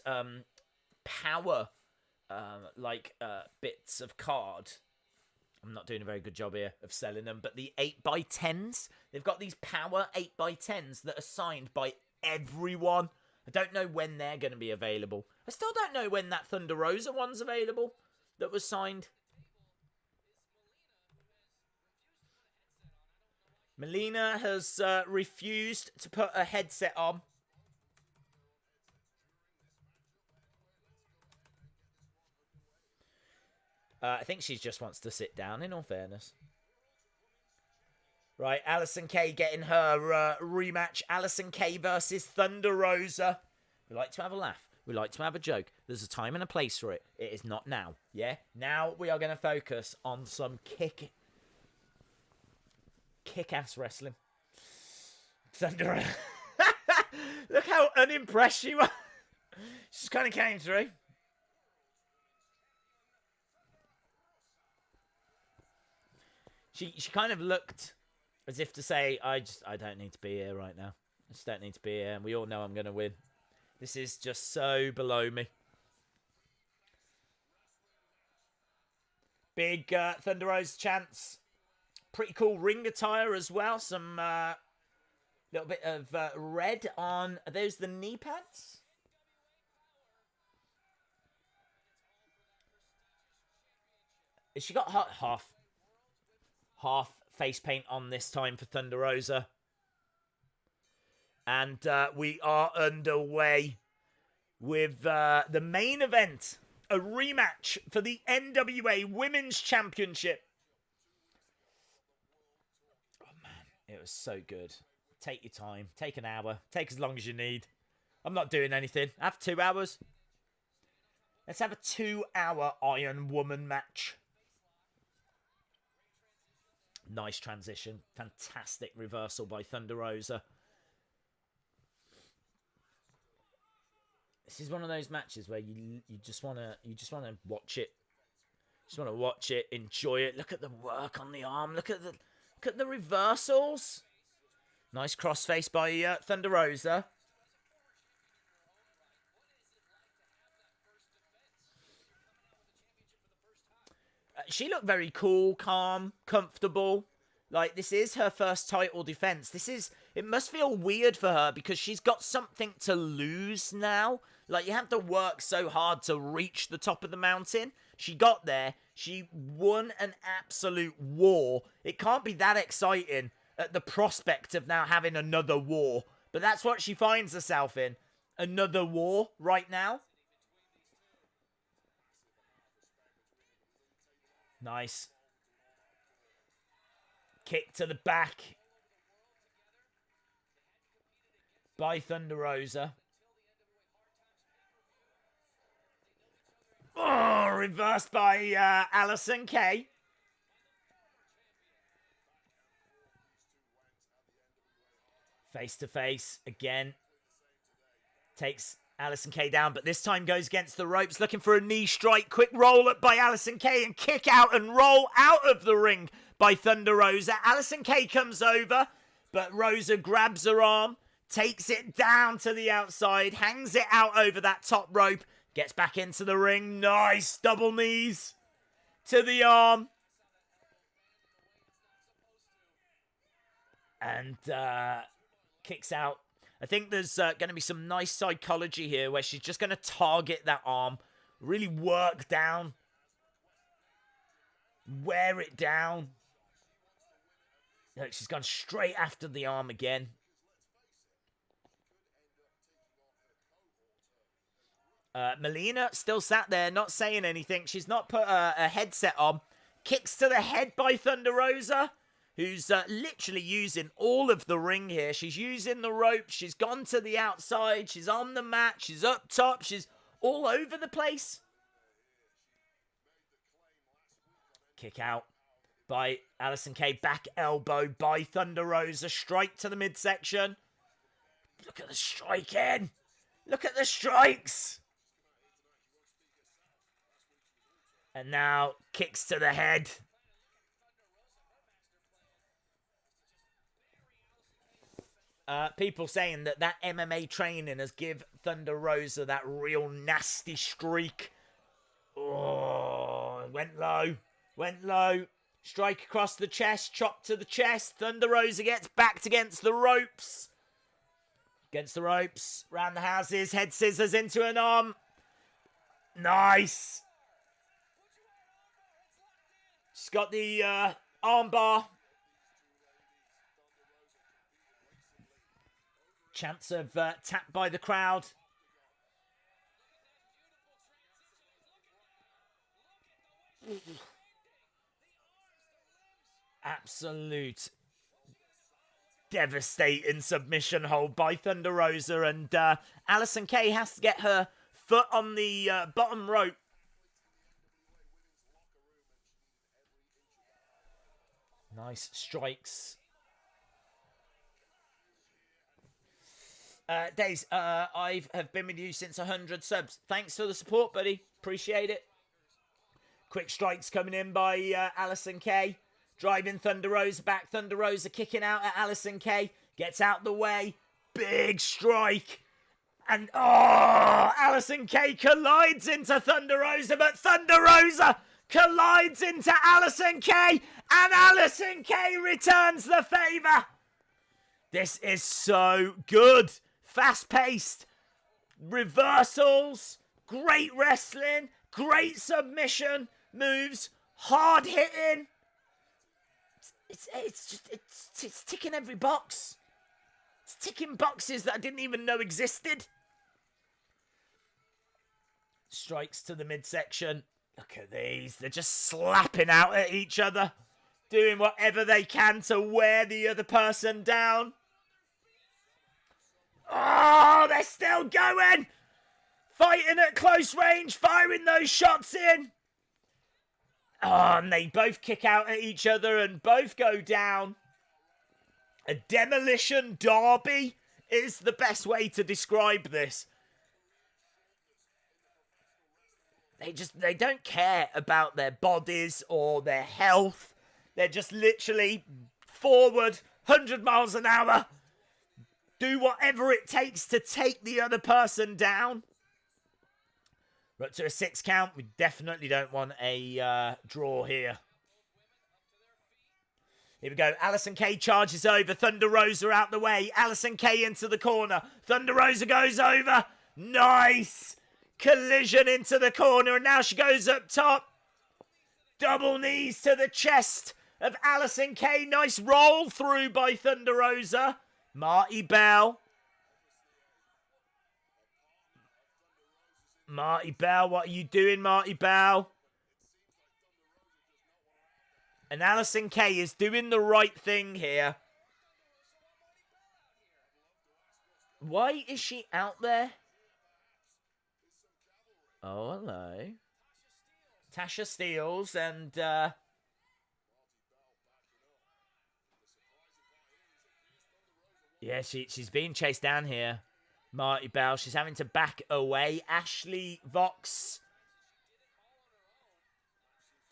power bits of card. I'm not doing a very good job here of selling them, but the 8x10s, they've got these power 8x10s that are signed by everyone. I don't know when they're going to be available. I still don't know when that Thunder Rosa one's available that was signed. Melina has refused to put a headset on. I think she just wants to sit down, in all fairness. Right, Allysin Kay getting her rematch. Allysin Kay versus Thunder Rosa. We like to have a laugh. We like to have a joke. There's a time and a place for it. It is not now, yeah? Now we are going to focus on some kick-ass wrestling. Thunder. Look how unimpressed she was. She just kind of came through. She kind of looked as if to say, I don't need to be here right now. I just don't need to be here. And we all know I'm going to win. This is just so below me. Big Thunder Rose chance. Pretty cool ring attire as well. Some little bit of red on. Are those the knee pads? Has she got half face paint on this time for Thunder Rosa? And we are underway with the main event a rematch for the NWA Women's Championship. Oh, man, it was so good. Take your time. Take an hour. Take as long as you need. I'm not doing anything. Have 2 hours. Let's have a 2-hour Iron Woman match. Nice transition. Fantastic reversal by Thunder Rosa. This is one of those matches where you just wanna watch it. Just wanna watch it, enjoy it. Look at the work on the arm. Look at the reversals. Nice crossface by Thunder Rosa. She looked very cool, calm, comfortable. Like, this is her first title defense. It must feel weird for her because she's got something to lose now. Like, you have to work so hard to reach the top of the mountain. She got there. She won an absolute war. It can't be that exciting at the prospect of now having another war. But that's what she finds herself in. Another war right now. Nice. Kick to the back by Thunder Rosa. Oh, reversed by Allysin Kay. Face to face again. Takes Allysin Kay down, but this time goes against the ropes, looking for a knee strike. Quick roll up by Allysin Kay and kick out and roll out of the ring by Thunder Rosa. Allysin Kay comes over, but Rosa grabs her arm, takes it down to the outside, hangs it out over that top rope, gets back into the ring. Nice double knees to the arm. And kicks out. I think there's going to be some nice psychology here where she's just going to target that arm, really work down, wear it down. Look, she's gone straight after the arm again. Melina still sat there, not saying anything. She's not put a headset on. Kicks to the head by Thunder Rosa, who's literally using all of the ring here. She's using the rope. She's gone to the outside. She's on the mat. She's up top. She's all over the place. Kick out by Allysin Kay. Back elbow by Thunder Rosa. Strike to the midsection. Look at the striking. Look at the strikes. And now kicks to the head. People saying that MMA training has give Thunder Rosa that real nasty streak. Oh, went low. Went low. Strike across the chest. Chop to the chest. Thunder Rosa gets backed against the ropes. Against the ropes. Round the houses. Head scissors into an arm. Nice. She's got the arm bar. Chance of tap by the crowd. Absolute devastating submission hold by Thunder Rosa, and Allysin Kay has to get her foot on the bottom rope. Nice strikes. Days, I have been with you since 100 subs. Thanks for the support, buddy. Appreciate it. Quick strikes coming in by Allysin Kay. Driving Thunder Rosa back. Thunder Rosa kicking out at Allysin Kay. Gets out the way. Big strike. And, oh, Allysin Kay collides into Thunder Rosa, but Thunder Rosa collides into Allysin Kay, and Allysin Kay returns the favour. This is so good. Fast-paced, reversals, great wrestling, great submission moves, hard hitting. It's ticking every box. It's ticking boxes that I didn't even know existed. strikes to the midsection. Look at these. They're just slapping out at each other. Doing whatever they can to wear the other person down. Oh, they're still going. Fighting at close range. Firing those shots in. Oh, and they both kick out at each other and both go down. A demolition derby is the best way to describe this. They don't care about their bodies or their health. They're just literally forward, 100 miles an hour. Do whatever it takes to take the other person down. We're up to a 6 count. We definitely don't want a draw here. Here we go. Allysin Kay charges over. Thunder Rosa out the way. Allysin Kay into the corner. Thunder Rosa goes over. Nice. Collision into the corner. And now she goes up top. Double knees to the chest of Allysin Kay. Nice roll through by Thunder Rosa. Marti Belle. Marti Belle, what are you doing, Marti Belle? And Allysin Kay is doing the right thing here. Why is she out there? Oh, hello. Tasha Steeles and... yeah, she's being chased down here. Marti Belle, she's having to back away. Ashley Vox.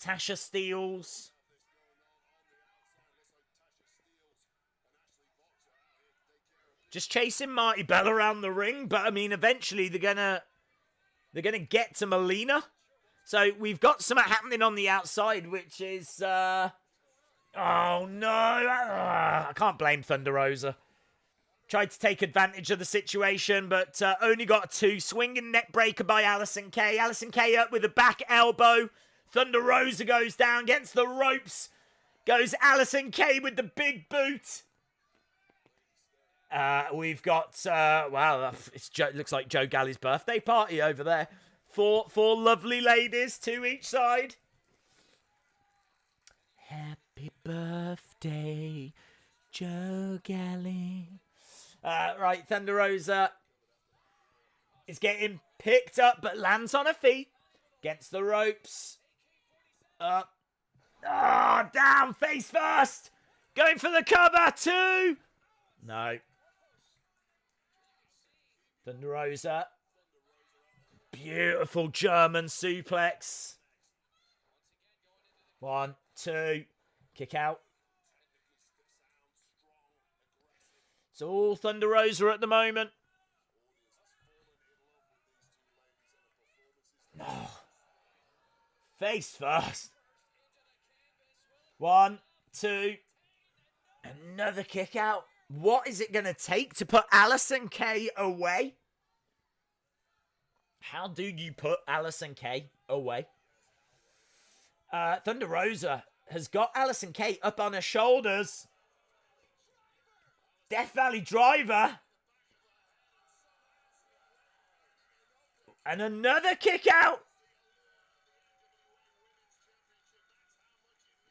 Tasha Steeles. Just chasing Marti Belle around the ring, but I mean, eventually they're gonna get to Melina. So we've got something happening on the outside, which is oh no, I can't blame Thunder Rosa. Tried to take advantage of the situation, but only got a 2. Swinging neck breaker by Allysin Kay. Allysin Kay up with a back elbow. Thunder Rosa goes down, gets the ropes. Goes Allysin Kay with the big boot. We've got, wow, it looks like Joe Galli's birthday party over there. Four lovely ladies, 2 each side. Happy birthday, Joe Galli. Right, Thunder Rosa is getting picked up, but lands on her feet. Against the ropes. Up. Oh, down, face first. Going for the cover, 2. No. Thunder Rosa. Beautiful German suplex. 1, 2. Kick out. It's all Thunder Rosa at the moment. Oh. Face first. 1, 2. Another kick out. What is it going to take to put Allysin Kay away? How do you put Allysin Kay away? Thunder Rosa has got Allysin Kay up on her shoulders. Death Valley Driver. And another kick out.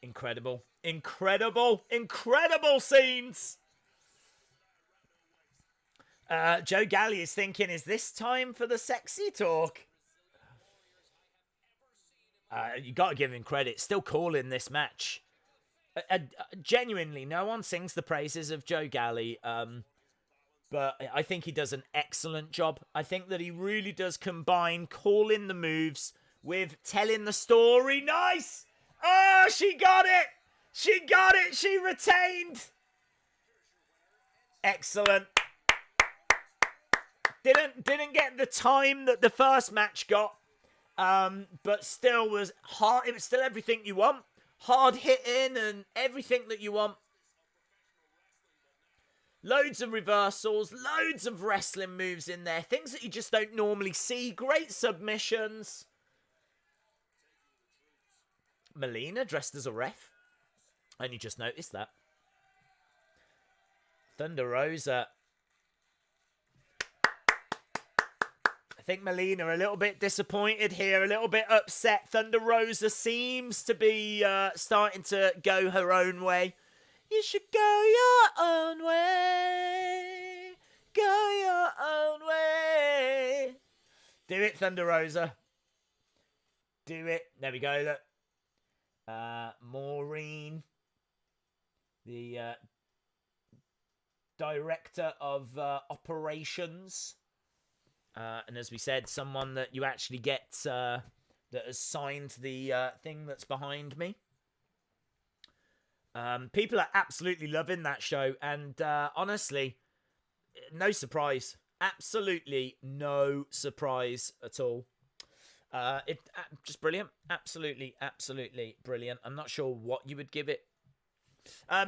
Incredible. Incredible. Incredible scenes. Joe Galli is thinking, is this time for the sexy talk? You got to give him credit. Still calling this match. Genuinely, no one sings the praises of Joe Galli, but I think he does an excellent job. I think that he really does combine calling the moves with telling the story. Nice! Oh, she got it! She got it! She retained! Excellent. Didn't get the time that the first match got, but still was hard. It was still everything you want. Hard hitting and everything that you want. Loads of reversals, loads of wrestling moves in there. Things that you just don't normally see. Great submissions. Melina dressed as a ref. I only just noticed that. Thunder Rosa. think Melina a little bit disappointed here, a little bit upset. Thunder Rosa seems to be starting to go her own way. You should go your own way. Go your own way. Do it, Thunder Rosa. Do it. There we go, look. Maureen, the director of operations. And as we said, someone that you actually get that has signed the thing that's behind me. People are absolutely loving that show. And honestly, no surprise. Absolutely no surprise at all. Just brilliant. Absolutely brilliant. I'm not sure what you would give it.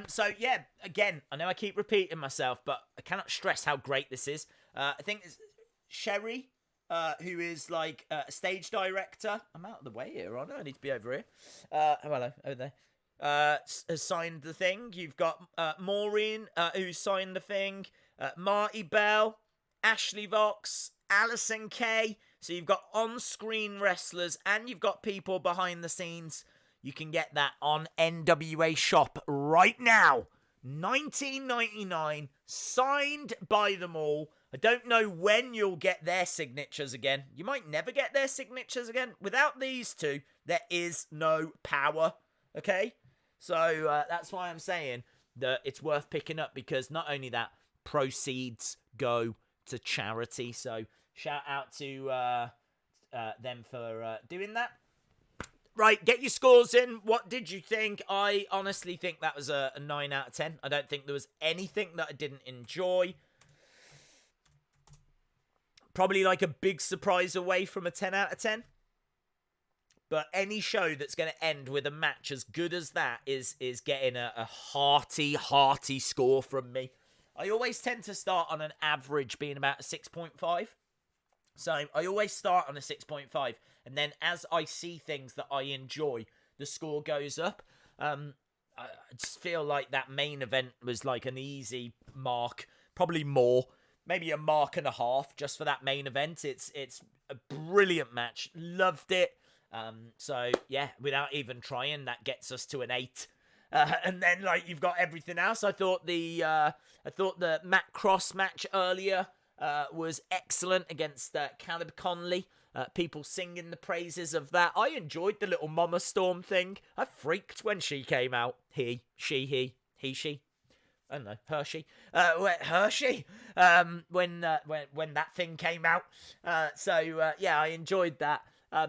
So yeah, again, I know I keep repeating myself, but I cannot stress how great this is. I think it's Sherry, who is like a stage director. I'm out of the way here, I need to be over here. Hello, over there. Has signed the thing. You've got Maureen, who's signed the thing. Marti Belle, Ashley Vox, Allysin Kay. So you've got on-screen wrestlers and you've got people behind the scenes. You can get that on NWA Shop right now. $19.99, signed by them all. I don't know when you'll get their signatures again. You might never get their signatures again. Without these two, there is no power. Okay? So that's why I'm saying that it's worth picking up, because not only that, proceeds go to charity. So shout out to them for doing that. Right, get your scores in. What did you think? I honestly think that was a 9 out of 10. I don't think there was anything that I didn't enjoy. Probably like a big surprise away from a 10 out of 10. But any show that's going to end with a match as good as that is getting a hearty score from me. I always tend to start on an average being about a 6.5. So I always start on a 6.5. And then as I see things that I enjoy, the score goes up. I just feel like that main event was like an easy mark. Probably more. Maybe a mark and a half just for that main event. It's a brilliant match. Loved it. So yeah, without even trying, that gets us to an 8. And then like you've got everything else. I thought the Matt Cross match earlier was excellent against Caleb Konley. People singing the praises of that. I enjoyed the little Mama Storm thing. I freaked when she came out. He, she. I don't know, Hershey. Hershey. When that thing came out. Yeah, I enjoyed that. I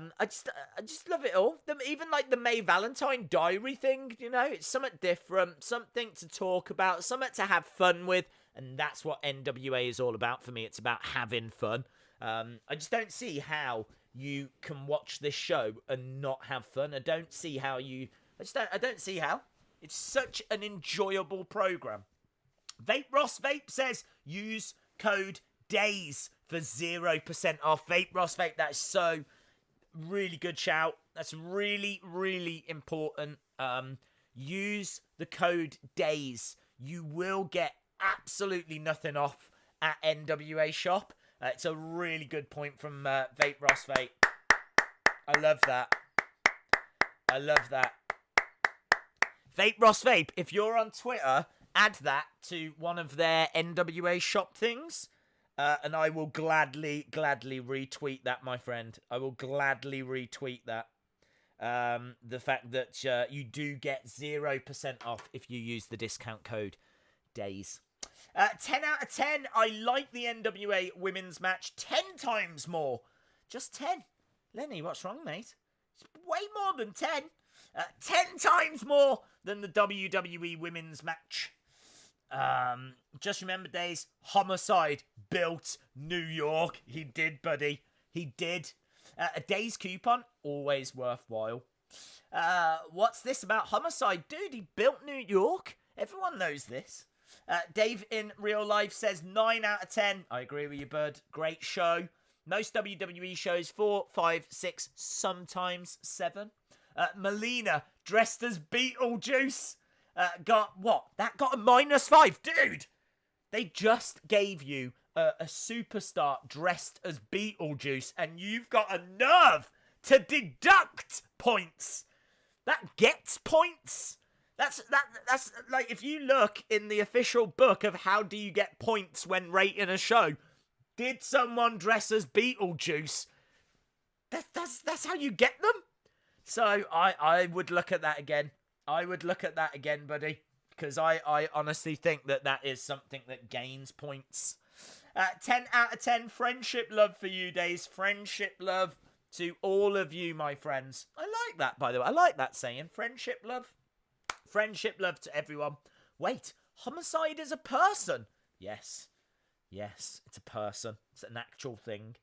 just love it all. Even like the May Valentine diary thing, you know, it's something different, something to talk about, something to have fun with, and that's what NWA is all about for me. It's about having fun. I just don't see how you can watch this show and not have fun. I don't see how. It's such an enjoyable program. Vape Ross Vape says use code DAYS for 0% off. Vape Ross Vape, that's so really good shout. That's really, really important. Use the code DAYS. You will get absolutely nothing off at NWA Shop. It's a really good point from Vape Ross Vape. I love that. Vape Ross Vape, if you're on Twitter, add that to one of their NWA Shop things. And I will gladly retweet that, my friend. I will gladly retweet that. The fact that you do get 0% off if you use the discount code DAYS. 10 out of 10. I like the NWA women's match 10 times more. Just 10. Lenny, what's wrong, mate? It's way more than 10. 10 times more than the WWE women's match. Just remember, Days, Homicide built New York. He did, buddy. He did. A Days coupon, always worthwhile. What's this about Homicide? Dude, he built New York. Everyone knows this. Dave in real life says 9 out of 10. I agree with you, bud. Great show. Most WWE shows 4, 5, 6, sometimes 7. Melina, dressed as Beetlejuice. Got what? That got a -5. Dude, they just gave you a superstar dressed as Beetlejuice, and you've got a nerve to deduct points. That gets points. That's like, if you look in the official book of how do you get points when rating a show, did someone dress as Beetlejuice? That's how you get them. So I would look at that again. I would look at that again, buddy, because I honestly think that is something that gains points. 10 out of 10 friendship love for you, Days. Friendship love to all of you, my friends. I like that, by the way. I like that saying. Friendship love. Friendship love to everyone. Wait, Homicide is a person. Yes, it's a person. It's an actual thing.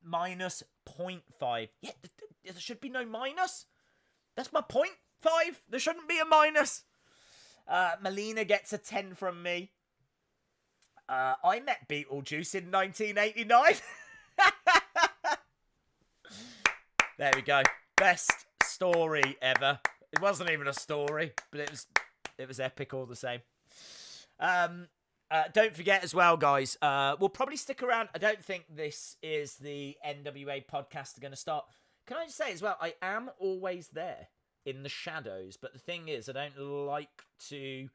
Minus 0.5. Yeah, there should be no minus. That's my 0.5. There shouldn't be a minus. Melina gets a 10 from me. I met Beetlejuice in 1989. There we go. Best story ever. It wasn't even a story, but it was epic all the same. Don't forget as well, guys, we'll probably stick around. I don't think this is the NWA podcast are going to start. Can I just say as well, I am always there in the shadows, but the thing is, I don't like to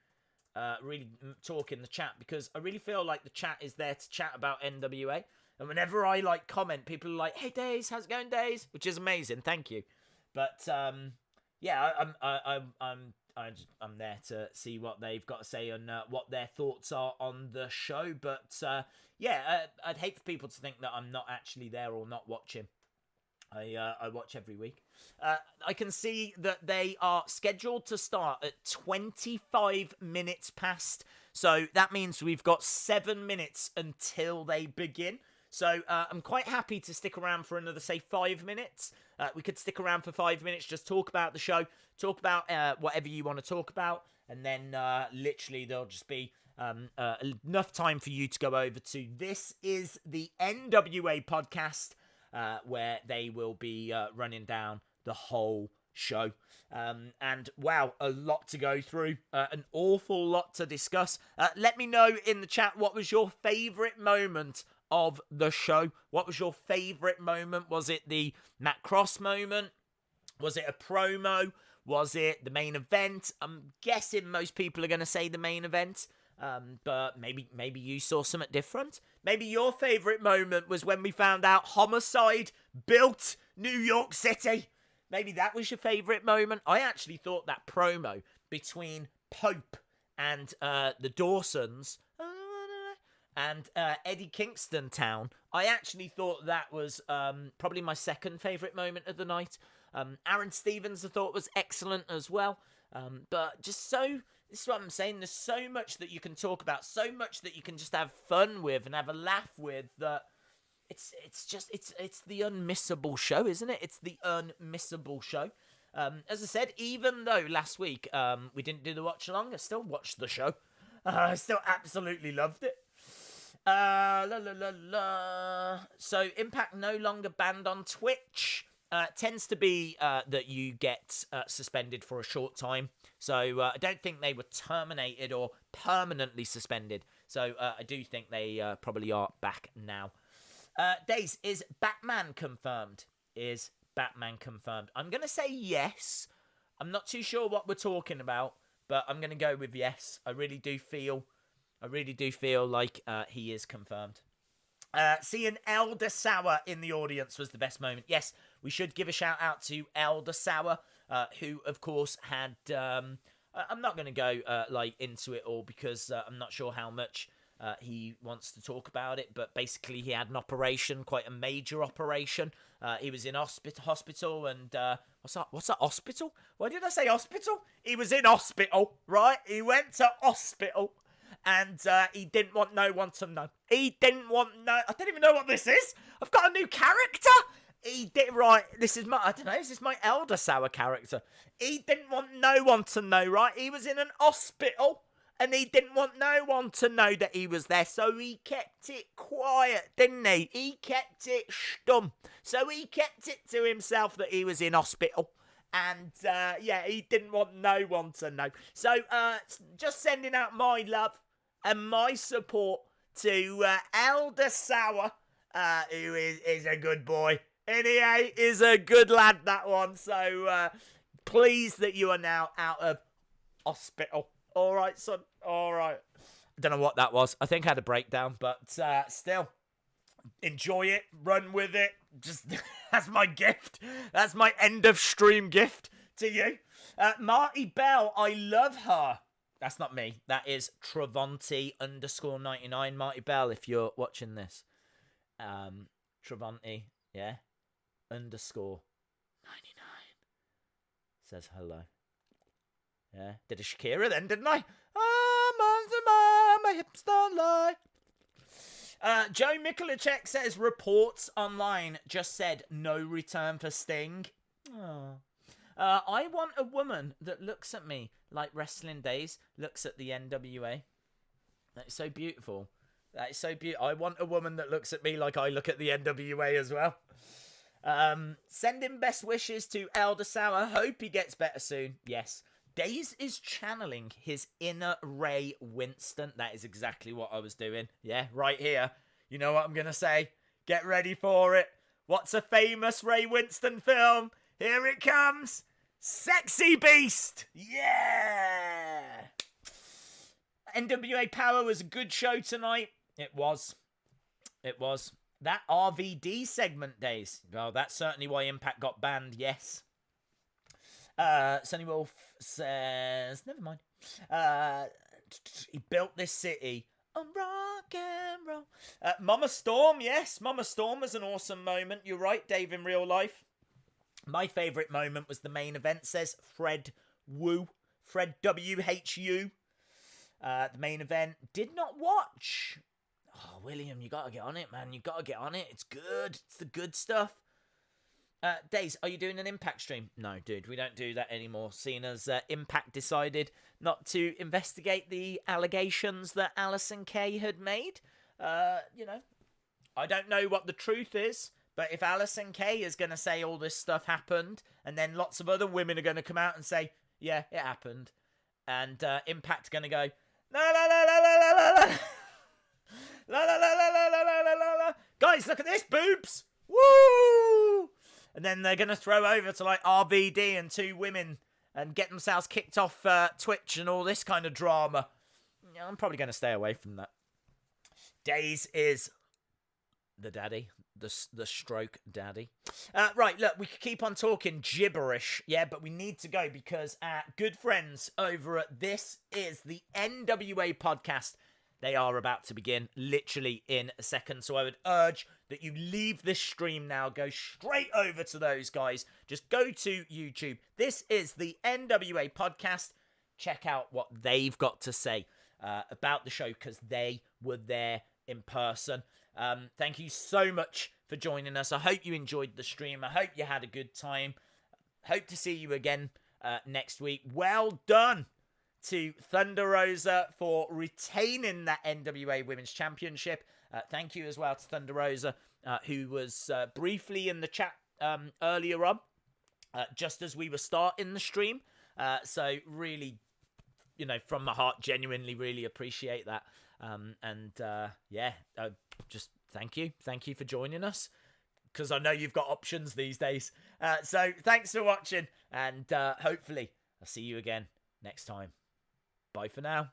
really talk in the chat, because I really feel like the chat is there to chat about NWA. And whenever I comment, people are like, "Hey, Days, how's it going, Days?" Which is amazing, thank you. But yeah, I'm there to see what they've got to say and what their thoughts are on the show. But yeah, I'd hate for people to think that I'm not actually there or not watching. I watch every week. I can see that they are scheduled to start at 25 minutes past. So that means we've got 7 minutes until they begin. So I'm quite happy to stick around for another, say, 5 minutes. We could stick around for 5 minutes, just talk about the show, talk about whatever you want to talk about, and then literally there'll just be enough time for you to go over to This Is the NWA podcast, where they will be running down the whole show. And wow, a lot to go through, an awful lot to discuss. Let me know in the chat, what was your favourite moment of the show? What was your favourite moment? Was it the Matt Cross moment? Was it a promo? Was it the main event? I'm guessing most people are going to say the main event, but maybe you saw something different. Maybe your favourite moment was when we found out Homicide built New York City. Maybe that was your favourite moment. I actually thought that promo between Pope and the Dawsons and Eddie Kingston Town, I actually thought that was probably my second favourite moment of the night. Aron Stevens I thought was excellent as well. But just this is what I'm saying, there's so much that you can talk about, so much that you can just have fun with and have a laugh with, that it's the unmissable show, isn't it? It's the unmissable show. As I said, even though last week we didn't do the watch along, I still watched the show. I still absolutely loved it. So Impact no longer banned on Twitch. Tends to be that you get suspended for a short time. So I don't think they were terminated or permanently suspended. So I do think they probably are back now. Days, is Batman confirmed? Is Batman confirmed? I'm going to say yes. I'm not too sure what we're talking about, but I'm going to go with yes. I really do feel like he is confirmed. Seeing Elder Sauer in the audience was the best moment. Yes, we should give a shout out to Elder Sauer, who, of course, had... I'm not going to go into it all, because I'm not sure how much he wants to talk about it, but basically he had an operation, quite a major operation. He was in hospital, and... What's that, hospital? Why did I say hospital? He was in hospital, right? He went to hospital. And he didn't want no one to know. I don't even know what this is. I've got a new character. This is my Elder Sauer character. He didn't want no one to know, right? He was in an hospital, and he didn't want no one to know that he was there. So he kept it quiet, didn't he? He kept it stum. So he kept it to himself that he was in hospital. And, he didn't want no one to know. So, just sending out my love and my support to Aldis, who is a good boy. NEA is a good lad, that one. So pleased that you are now out of hospital. All right, son. All right. I don't know what that was. I think I had a breakdown, but still, enjoy it. Run with it. Just that's my gift. That's my end of stream gift to you. Marti Belle, I love her. That's not me. That is Travonte_99. Marti Belle, if you're watching this. Travonte, yeah. _99. Says hello. Yeah. Did a Shakira then, didn't I? My hips don't lie. Joe Mikulicek says reports online just said no return for Sting. Oh. I want a woman that looks at me like Wrestling Days looks at the NWA. That's so beautiful. That is so beautiful. I want a woman that looks at me like I look at the NWA as well. Sending best wishes to Aldis. Hope he gets better soon. Yes. Days is channeling his inner Ray Winston. That is exactly what I was doing. Yeah, right here. You know what I'm going to say? Get ready for it. What's a famous Ray Winston film? Here it comes. Sexy Beast. Yeah. NWA Power was a good show tonight. It was. It was. That RVD segment, Days. Well, that's certainly why Impact got banned, yes. Sunny Wolf says, never mind. He built this city on rock and roll. Mama Storm, yes. Mama Storm was an awesome moment. You're right, Dave, in real life. My favourite moment was the main event, says Fred Wu. Fred WHU. The main event. Did not watch. Oh, William, you got to get on it, man. You got to get on it. It's good. It's the good stuff. Days, are you doing an Impact stream? No, dude, we don't do that anymore. Seeing as Impact decided not to investigate the allegations that Allysin Kay had made. You know, I don't know what the truth is, but if Allysin Kay is going to say all this stuff happened, and then lots of other women are going to come out and say, yeah, it happened, and Impact going to go, la la la la la la la la la la la la la la la. Guys, look at this, boobs! Woo! And then they're going to throw over to like RVD and two women and get themselves kicked off Twitch and all this kind of drama. Yeah, I'm probably going to stay away from that. Days is the daddy, the stroke daddy. Right, look, we could keep on talking gibberish, yeah, but we need to go because our good friends over at This Is the NWA podcast, they are about to begin literally in a second. So I would urge that you leave this stream now, go straight over to those guys. Just go to YouTube. This is the NWA podcast. Check out what they've got to say about the show because they were there in person. Thank you so much for joining us. I hope you enjoyed the stream. I hope you had a good time. Hope to see you again next week. Well done to Thunder Rosa for retaining that NWA Women's Championship. Thank you as well to Thunder Rosa, who was briefly in the chat earlier on, just as we were starting the stream. So really, you know, from my heart, genuinely really appreciate that. Just thank you. Thank you for joining us, because I know you've got options these days. So thanks for watching, and hopefully I'll see you again next time. Bye for now.